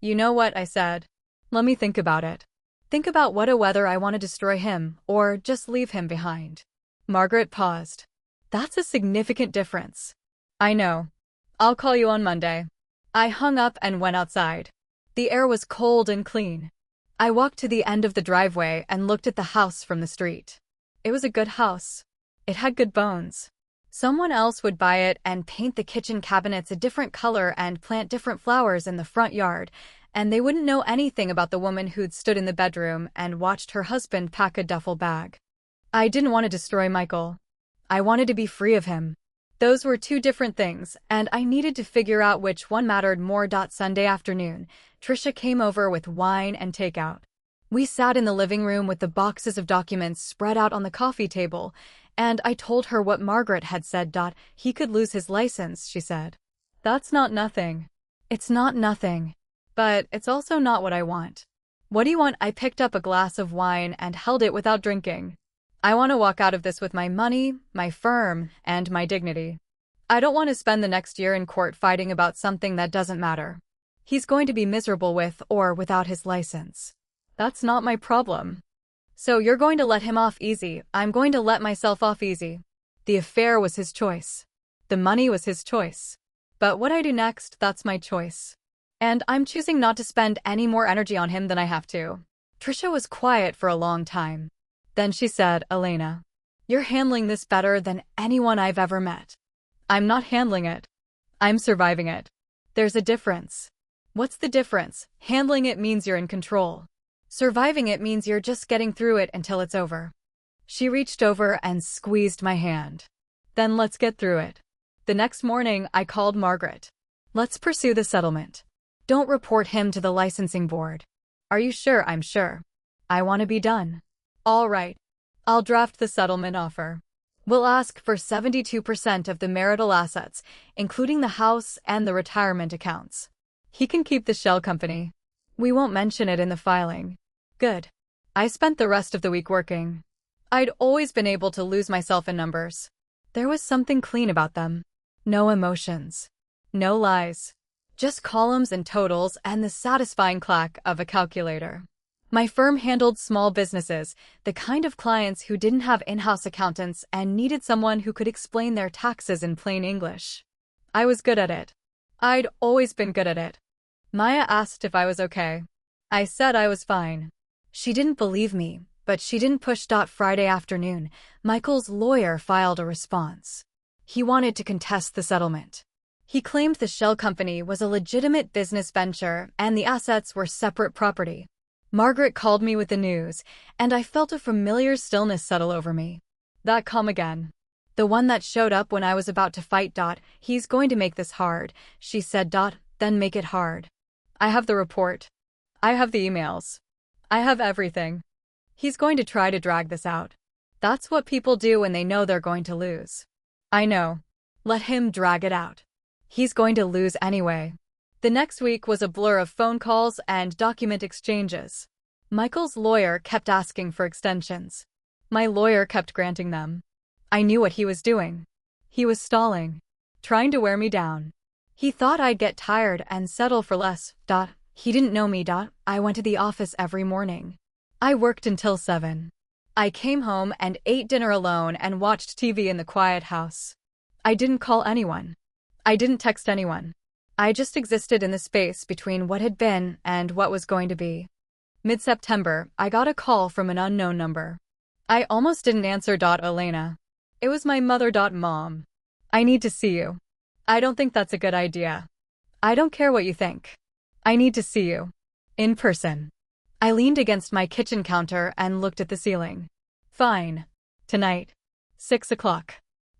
S1: You know what? I said. Let me think about it. Think about whether I want to destroy him or just leave him behind. Margaret paused. That's a significant difference. I know. I'll call you on Monday. I hung up and went outside. The air was cold and clean. I walked to the end of the driveway and looked at the house from the street. It was a good house. It had good bones. Someone else would buy it and paint the kitchen cabinets a different color and plant different flowers in the front yard, and they wouldn't know anything about the woman who'd stood in the bedroom and watched her husband pack a duffel bag. I didn't want to destroy Michael. I wanted to be free of him. Those were two different things, and I needed to figure out which one mattered more. Sunday afternoon, Trisha came over with wine and takeout. We sat in the living room with the boxes of documents spread out on the coffee table, and I told her what Margaret had said. He could lose his license, she said. That's not nothing. It's not nothing. But it's also not what I want. What do you want? I picked up a glass of wine and held it without drinking. I want to walk out of this with my money, my firm, and my dignity. I don't want to spend the next year in court fighting about something that doesn't matter. He's going to be miserable with or without his license. That's not my problem. So you're going to let him off easy. I'm going to let myself off easy. The affair was his choice. The money was his choice. But what I do next, that's my choice. And I'm choosing not to spend any more energy on him than I have to. Trisha was quiet for a long time. Then she said, Elena, you're handling this better than anyone I've ever met. I'm not handling it. I'm surviving it. There's a difference. What's the difference? Handling it means you're in control. Surviving it means you're just getting through it until it's over. She reached over and squeezed my hand. Then let's get through it. The next morning, I called Margaret. Let's pursue the settlement. Don't report him to the licensing board. Are you sure? I'm sure. I want to be done. All right. I'll draft the settlement offer. We'll ask for 72% of the marital assets, including the house and the retirement accounts. He can keep the shell company. We won't mention it in the filing. Good. I spent the rest of the week working. I'd always been able to lose myself in numbers. There was something clean about them. No emotions. No lies. Just columns and totals and the satisfying clack of a calculator. My firm handled small businesses, the kind of clients who didn't have in-house accountants and needed someone who could explain their taxes in plain English. I was good at it. I'd always been good at it. Maya asked if I was okay. I said I was fine. She didn't believe me, but she didn't push. Friday afternoon, Michael's lawyer filed a response. He wanted to contest the settlement. He claimed the shell company was a legitimate business venture and the assets were separate property. Margaret called me with the news, and I felt a familiar stillness settle over me. That calm again. The one that showed up when I was about to fight. He's going to make this hard, she said. Then make it hard. I have the report. I have the emails. I have everything. He's going to try to drag this out. That's what people do when they know they're going to lose. I know. Let him drag it out. He's going to lose anyway. The next week was a blur of phone calls and document exchanges. Michael's lawyer kept asking for extensions. My lawyer kept granting them. I knew what he was doing. He was stalling, trying to wear me down. He thought I'd get tired and settle for less. He didn't know me. I went to the office every morning. I worked until 7. I came home and ate dinner alone and watched TV in the quiet house. I didn't call anyone. I didn't text anyone. I just existed in the space between what had been and what was going to be. Mid-September, I got a call from an unknown number. I almost didn't answer. Elena. It was my mother. Mom. I need to see you. I don't think that's a good idea. I don't care what you think. I need to see you. In person. I leaned against my kitchen counter and looked at the ceiling. Fine. Tonight. 6 o'clock.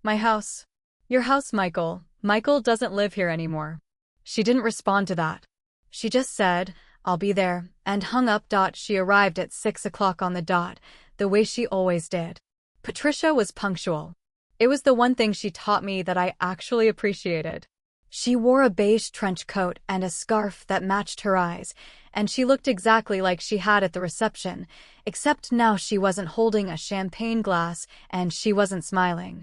S1: My house. Your house, Michael. Michael doesn't live here anymore. She didn't respond to that. She just said, I'll be there, and hung up. She arrived at 6 o'clock on the dot, the way she always did. Patricia was punctual. It was the one thing she taught me that I actually appreciated. She wore a beige trench coat and a scarf that matched her eyes, and she looked exactly like she had at the reception, except now she wasn't holding a champagne glass and she wasn't smiling.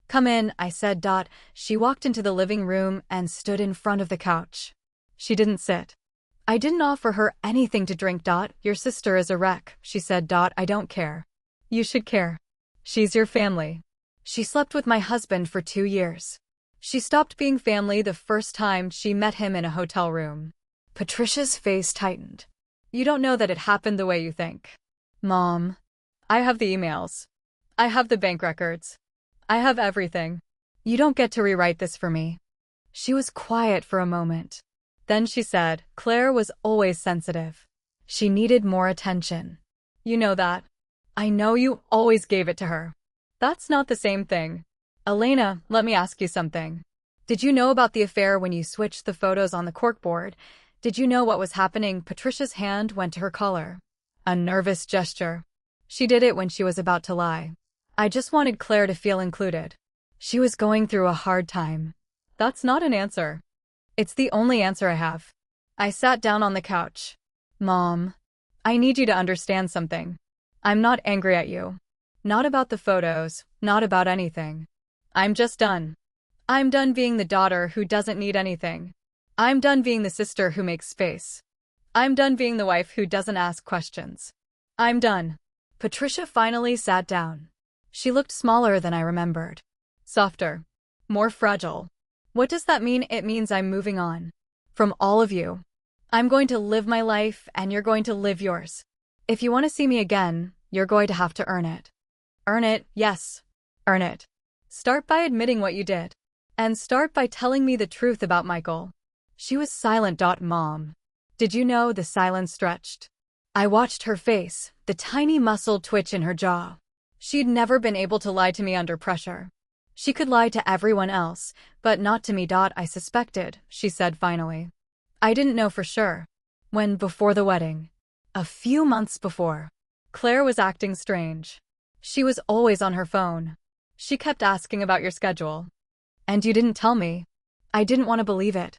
S1: Come in, I said. She walked into the living room and stood in front of the couch. She didn't sit. I didn't offer her anything to drink. Your sister is a wreck, she said. I don't care. You should care. She's your family. She slept with my husband for 2 years. She stopped being family the first time she met him in a hotel room. Patricia's face tightened. You don't know that it happened the way you think. Mom. I have the emails. I have the bank records. I have everything. You don't get to rewrite this for me. She was quiet for a moment. Then she said, Claire was always sensitive. She needed more attention. You know that. I know you always gave it to her. That's not the same thing. Elena, let me ask you something. Did you know about the affair when you switched the photos on the corkboard? Did you know what was happening? Patricia's hand went to her collar. A nervous gesture. She did it when she was about to lie. I just wanted Claire to feel included. She was going through a hard time. That's not an answer. It's the only answer I have. I sat down on the couch. Mom, I need you to understand something. I'm not angry at you. Not about the photos, not about anything. I'm just done. I'm done being the daughter who doesn't need anything. I'm done being the sister who makes space. I'm done being the wife who doesn't ask questions. I'm done. Patricia finally sat down. She looked smaller than I remembered. Softer. More fragile. What does that mean? It means I'm moving on. From all of you. I'm going to live my life and you're going to live yours. If you want to see me again, you're going to have to earn it. Earn it, yes. Earn it. Start by admitting what you did. And start by telling me the truth about Michael. She was silent. Mom. Did you know? The silence stretched. I watched her face, the tiny muscle twitch in her jaw. She'd never been able to lie to me under pressure. She could lie to everyone else, but not to me. I suspected, she said finally. I didn't know for sure. When before the wedding. A few months before. Claire was acting strange. She was always on her phone. She kept asking about your schedule. And you didn't tell me. I didn't want to believe it.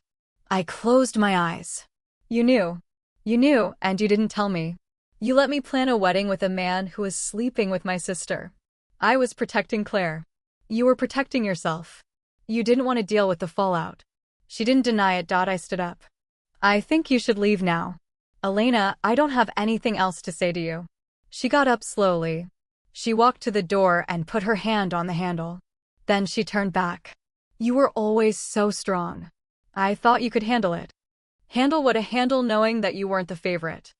S1: I closed my eyes. You knew. You knew, and you didn't tell me. You let me plan a wedding with a man who was sleeping with my sister. I was protecting Claire. You were protecting yourself. You didn't want to deal with the fallout. She didn't deny it. I stood up. I think you should leave now. Elena, I don't have anything else to say to you. She got up slowly. She walked to the door and put her hand on the handle. Then she turned back. You were always so strong. I thought you could handle it. Handle what? A handle knowing that you weren't the favorite.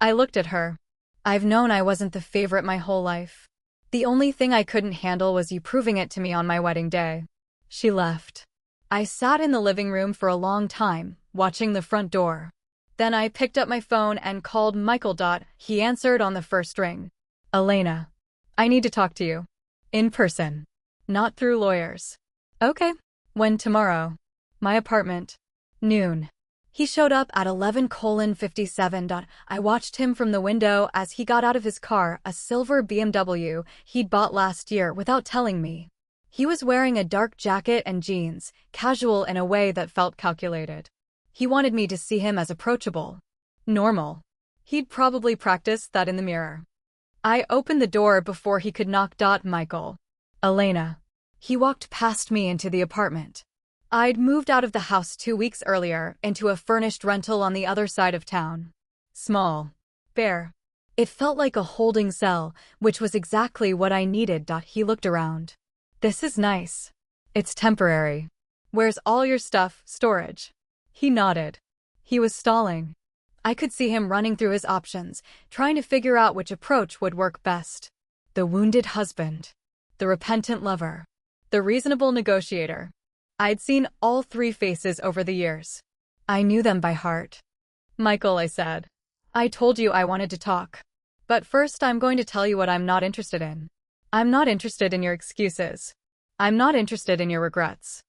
S1: I looked at her. I've known I wasn't the favorite my whole life. The only thing I couldn't handle was you proving it to me on my wedding day. She left. I sat in the living room for a long time, watching the front door. Then I picked up my phone and called Michael. He answered on the first ring. Elena. I need to talk to you. In person. Not through lawyers. Okay. When? Tomorrow. My apartment. Noon. He showed up at 11:57. I watched him from the window as he got out of his car, a silver BMW he'd bought last year without telling me. He was wearing a dark jacket and jeans, casual in a way that felt calculated. He wanted me to see him as approachable. Normal. He'd probably practiced that in the mirror. I opened the door before he could knock. Michael. Elena. He walked past me into the apartment. I'd moved out of the house 2 weeks earlier into a furnished rental on the other side of town. Small. Bare. It felt like a holding cell, which was exactly what I needed. He looked around. This is nice. It's temporary. Where's all your stuff, storage? He nodded. He was stalling. I could see him running through his options, trying to figure out which approach would work best. The wounded husband. The repentant lover. The reasonable negotiator. I'd seen all 3 faces over the years. I knew them by heart. Michael, I said. I told you I wanted to talk. But first I'm going to tell you what I'm not interested in. I'm not interested in your excuses. I'm not interested in your regrets.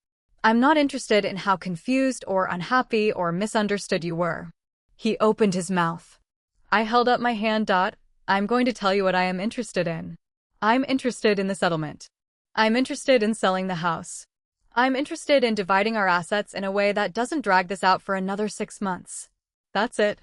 S1: I'm not interested in how confused or unhappy or misunderstood you were. He opened his mouth. I held up my hand. I'm going to tell you what I am interested in. I'm interested in the settlement. I'm interested in selling the house. I'm interested in dividing our assets in a way that doesn't drag this out for another 6 months. That's it.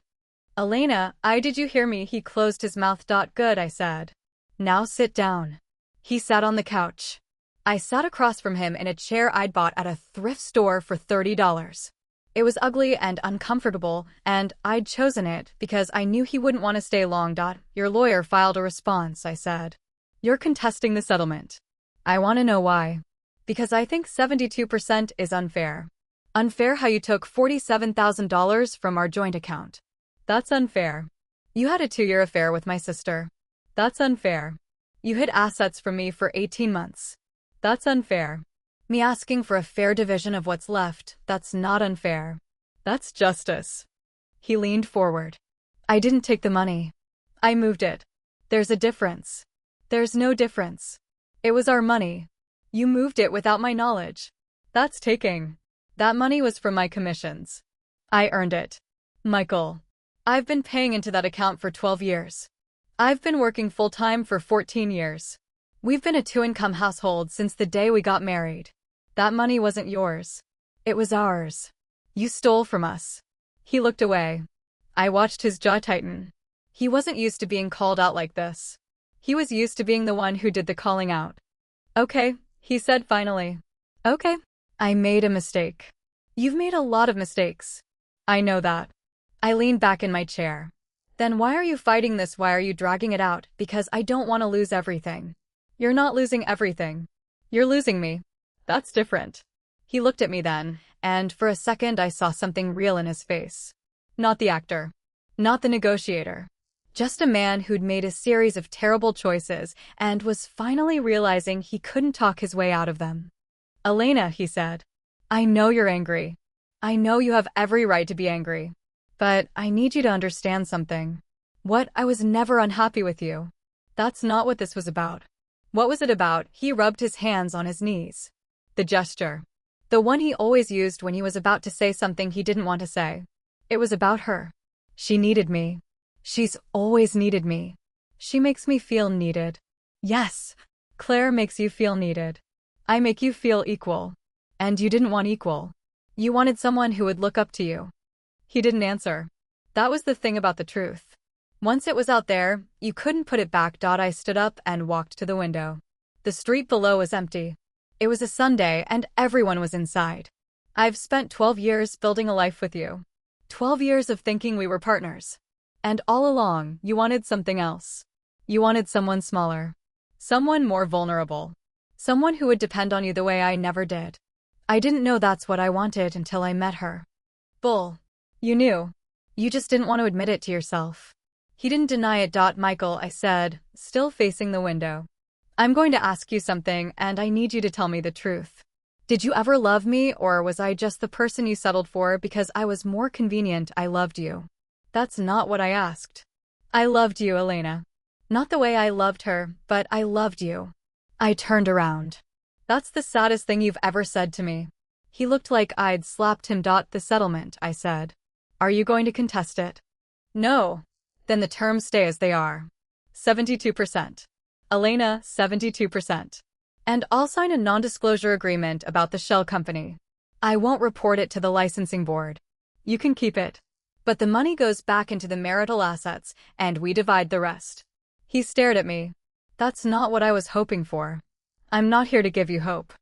S1: Elena, did you hear me? He closed his mouth. Good, I said. Now sit down. He sat on the couch. I sat across from him in a chair I'd bought at a thrift store for $30. It was ugly and uncomfortable, and I'd chosen it because I knew he wouldn't want to stay long. Your lawyer filed a response, I said. You're contesting the settlement. I want to know why. Because I think 72% is unfair. Unfair how you took $47,000 from our joint account. That's unfair. You had a 2-year affair with my sister. That's unfair. You hid assets from me for 18 months. That's unfair. Me asking for a fair division of what's left, that's not unfair. That's justice. He leaned forward. I didn't take the money. I moved it. There's a difference. There's no difference. It was our money. You moved it without my knowledge. That's taking. That money was from my commissions. I earned it. Michael. I've been paying into that account for 12 years. I've been working full-time for 14 years. We've been a 2-income household since the day we got married. That money wasn't yours. It was ours. You stole from us. He looked away. I watched his jaw tighten. He wasn't used to being called out like this. He was used to being the one who did the calling out. Okay, he said finally. Okay. I made a mistake. You've made a lot of mistakes. I know that. I leaned back in my chair. Then why are you fighting this? Why are you dragging it out? Because I don't want to lose everything. You're not losing everything. You're losing me. That's different. He looked at me then, and for a second I saw something real in his face. Not the actor. Not the negotiator. Just a man who'd made a series of terrible choices and was finally realizing he couldn't talk his way out of them. Elena, he said. I know you're angry. I know you have every right to be angry. But I need you to understand something. I was never unhappy with you. That's not what this was about. What was it about? He rubbed his hands on his knees. The gesture. The one he always used when he was about to say something he didn't want to say. It was about her. She needed me. She's always needed me. She makes me feel needed. Yes, Claire makes you feel needed. I make you feel equal. And you didn't want equal. You wanted someone who would look up to you. He didn't answer. That was the thing about the truth. Once it was out there, you couldn't put it back. I stood up and walked to the window. The street below was empty. It was a Sunday and everyone was inside. I've spent 12 years building a life with you. 12 years of thinking we were partners. And all along, you wanted something else. You wanted someone smaller. Someone more vulnerable. Someone who would depend on you the way I never did. I didn't know that's what I wanted until I met her. Bull. You knew. You just didn't want to admit it to yourself. He didn't deny it. Michael, I said, still facing the window. I'm going to ask you something, and I need you to tell me the truth. Did you ever love me, or was I just the person you settled for because I was more convenient? I loved you. That's not what I asked. I loved you, Elena. Not the way I loved her, but I loved you. I turned around. That's the saddest thing you've ever said to me. He looked like I'd slapped him. The settlement, I said. Are you going to contest it? No. Then the terms stay as they are. 72%. Elena, 72%. And I'll sign a non-disclosure agreement about the shell company. I won't report it to the licensing board. You can keep it. But the money goes back into the marital assets, and we divide the rest. He stared at me. That's not what I was hoping for. I'm not here to give you hope.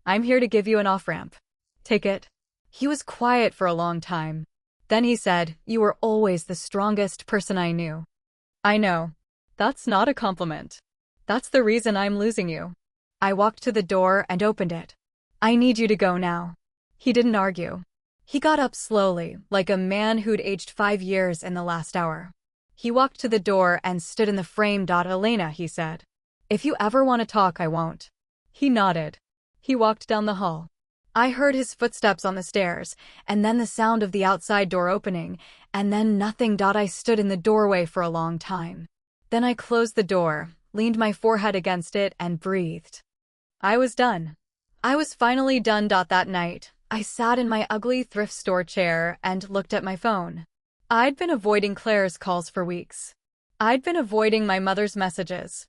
S1: I'm here to give you an off-ramp. Take it. He was quiet for a long time. Then he said, "You were always the strongest person I knew." I know. That's not a compliment. That's the reason I'm losing you. I walked to the door and opened it. I need you to go now. He didn't argue. He got up slowly, like a man who'd aged 5 years in the last hour. He walked to the door and stood in the frame. "Elena," he said. "If you ever want to talk, I won't." He nodded. He walked down the hall. I heard his footsteps on the stairs, and then the sound of the outside door opening, and then nothing. I stood in the doorway for a long time. Then I closed the door, leaned my forehead against it, and breathed. I was done. I was finally done. That night, I sat in my ugly thrift store chair and looked at my phone. I'd been avoiding Claire's calls for weeks. I'd been avoiding my mother's messages.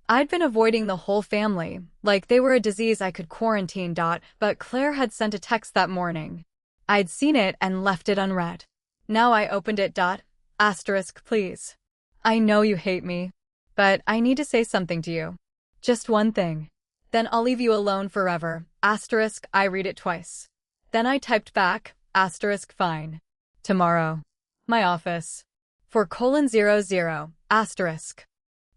S1: I'd been avoiding the whole family, like they were a disease I could quarantine. But Claire had sent a text that morning. I'd seen it and left it unread. Now I opened it. Asterisk, please. I know you hate me, but I need to say something to you. Just one thing. Then I'll leave you alone forever. Asterisk, I read it twice. Then I typed back, asterisk, fine. Tomorrow. My office. 4:00, asterisk.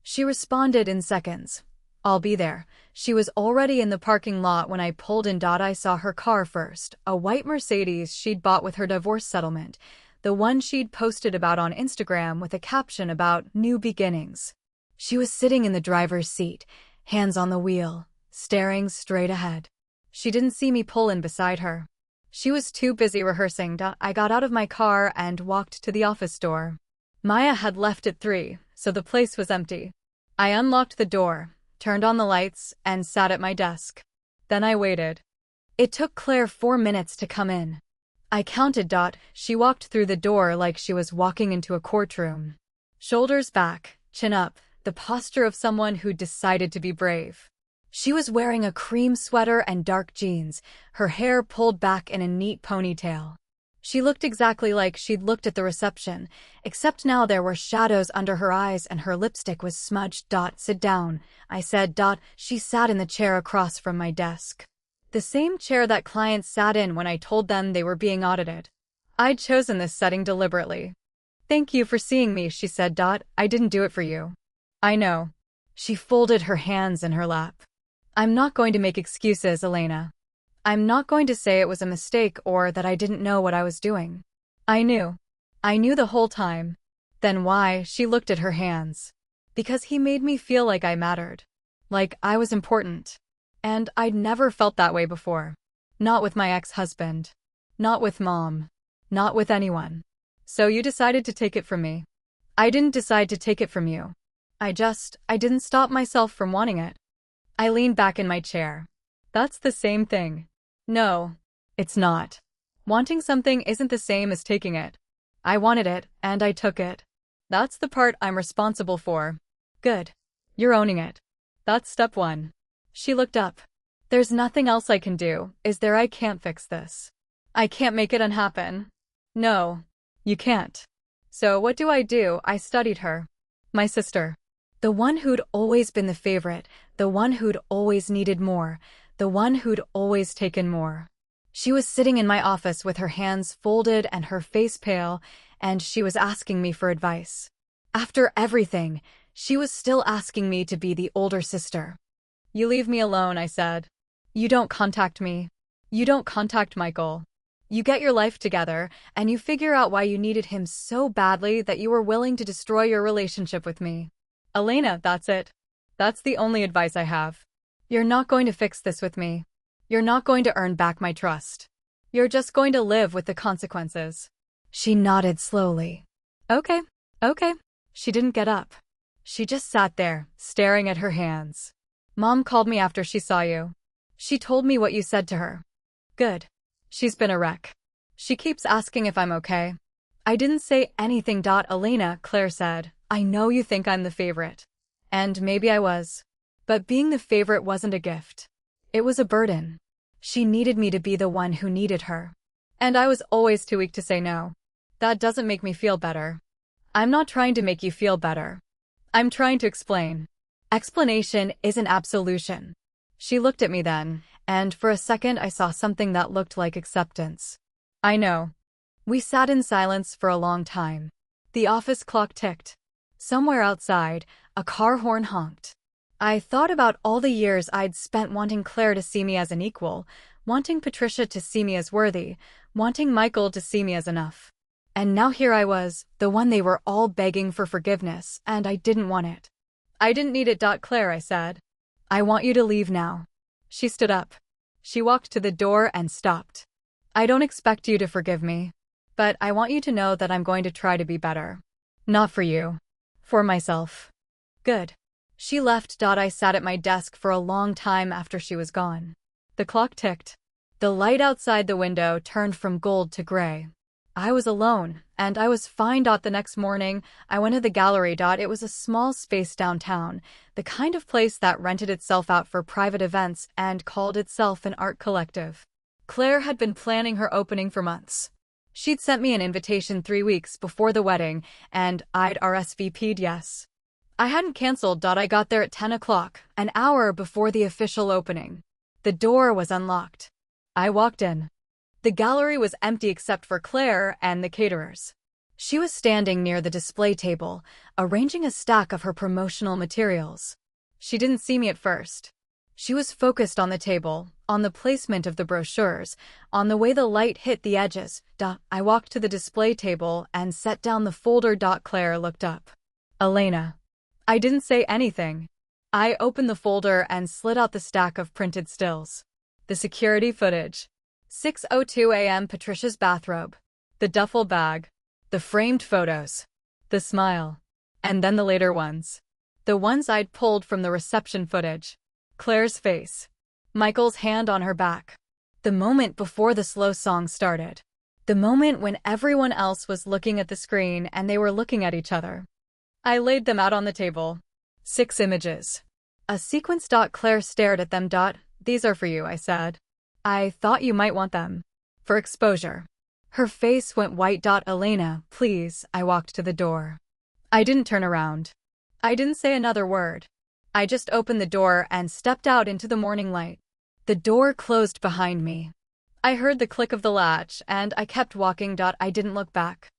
S1: She responded in seconds. I'll be there. She was already in the parking lot when I pulled in. I saw her car first, a white Mercedes she'd bought with her divorce settlement, the one she'd posted about on Instagram with a caption about new beginnings. She was sitting in the driver's seat, hands on the wheel, staring straight ahead. She didn't see me pull in beside her. She was too busy rehearsing. I got out of my car and walked to the office door. Maya had left at 3, so the place was empty. I unlocked the door, turned on the lights, and sat at my desk. Then I waited. It took Claire 4 minutes to come in. I counted. She walked through the door like she was walking into a courtroom. Shoulders back, chin up, the posture of someone who decided to be brave. She was wearing a cream sweater and dark jeans, her hair pulled back in a neat ponytail. She looked exactly like she'd looked at the reception, except now there were shadows under her eyes and her lipstick was smudged. Sit down, I said. She sat in the chair across from my desk. The same chair that clients sat in when I told them they were being audited. I'd chosen this setting deliberately. Thank you for seeing me, she said. I didn't do it for you. I know. She folded her hands in her lap. I'm not going to make excuses, Elena. I'm not going to say it was a mistake or that I didn't know what I was doing. I knew. I knew the whole time. Then why? She looked at her hands. Because he made me feel like I mattered. Like I was important. And I'd never felt that way before. Not with my ex-husband. Not with Mom. Not with anyone. So you decided to take it from me. I didn't decide to take it from you. I didn't stop myself from wanting it. I leaned back in my chair. That's the same thing. No, it's not. Wanting something isn't the same as taking it. I wanted it, and I took it. That's the part I'm responsible for. Good. You're owning it. That's step 1. She looked up. There's nothing else I can do, is there? I can't fix this. I can't make it unhappen. No, you can't. So what do? I studied her. My sister. The one who'd always been the favorite, the one who'd always needed more, the one who'd always taken more. She was sitting in my office with her hands folded and her face pale, and she was asking me for advice. After everything, she was still asking me to be the older sister. You leave me alone, I said. You don't contact me. You don't contact Michael. You get your life together, and you figure out why you needed him so badly that you were willing to destroy your relationship with me. Elena, that's it. That's the only advice I have. You're not going to fix this with me. You're not going to earn back my trust. You're just going to live with the consequences. She nodded slowly. Okay. She didn't get up. She just sat there, staring at her hands. Mom called me after she saw you. She told me what you said to her. Good. She's been a wreck. She keeps asking if I'm okay. I didn't say anything. Elena, Claire said, I know you think I'm the favorite. And maybe I was. But being the favorite wasn't a gift. It was a burden. She needed me to be the one who needed her. And I was always too weak to say no. That doesn't make me feel better. I'm not trying to make you feel better. I'm trying to explain. Explanation isn't absolution. She looked at me then, and for a second I saw something that looked like acceptance. I know. We sat in silence for a long time. The office clock ticked. Somewhere outside, a car horn honked. I thought about all the years I'd spent wanting Claire to see me as an equal, wanting Patricia to see me as worthy, wanting Michael to see me as enough. And now here I was, the one they were all begging for forgiveness, and I didn't want it. I didn't need it. Claire, I said. I want you to leave now. She stood up. She walked to the door and stopped. I don't expect you to forgive me, but I want you to know that I'm going to try to be better. Not for you. For myself. Good. She left. I sat at my desk for a long time after she was gone. The clock ticked. The light outside the window turned from gold to gray. I was alone, and I was fine. The next morning, I went to the gallery. It was a small space downtown, the kind of place that rented itself out for private events and called itself an art collective. Claire had been planning her opening for months. She'd sent me an invitation 3 weeks before the wedding, and I'd RSVP'd yes. I hadn't canceled. I got there at 10 o'clock, an hour before the official opening. The door was unlocked. I walked in. The gallery was empty except for Claire and the caterers. She was standing near the display table, arranging a stack of her promotional materials. She didn't see me at first. She was focused on the table, on the placement of the brochures, on the way the light hit the edges. I walked to the display table and set down the folder. Claire looked up. Elena. I didn't say anything. I opened the folder and slid out the stack of printed stills. The security footage. 6:02 a.m. Patricia's bathrobe. The duffel bag. The framed photos. The smile. And then the later ones. The ones I'd pulled from the reception footage. Claire's face. Michael's hand on her back. The moment before the slow song started. The moment when everyone else was looking at the screen and they were looking at each other. I laid them out on the table. 6 images. A sequence. Claire stared at them. These are for you, I said. I thought you might want them. For exposure. Her face went white. Elena, please. I walked to the door. I didn't turn around. I didn't say another word. I just opened the door and stepped out into the morning light. The door closed behind me. I heard the click of the latch, and I kept walking. I didn't look back.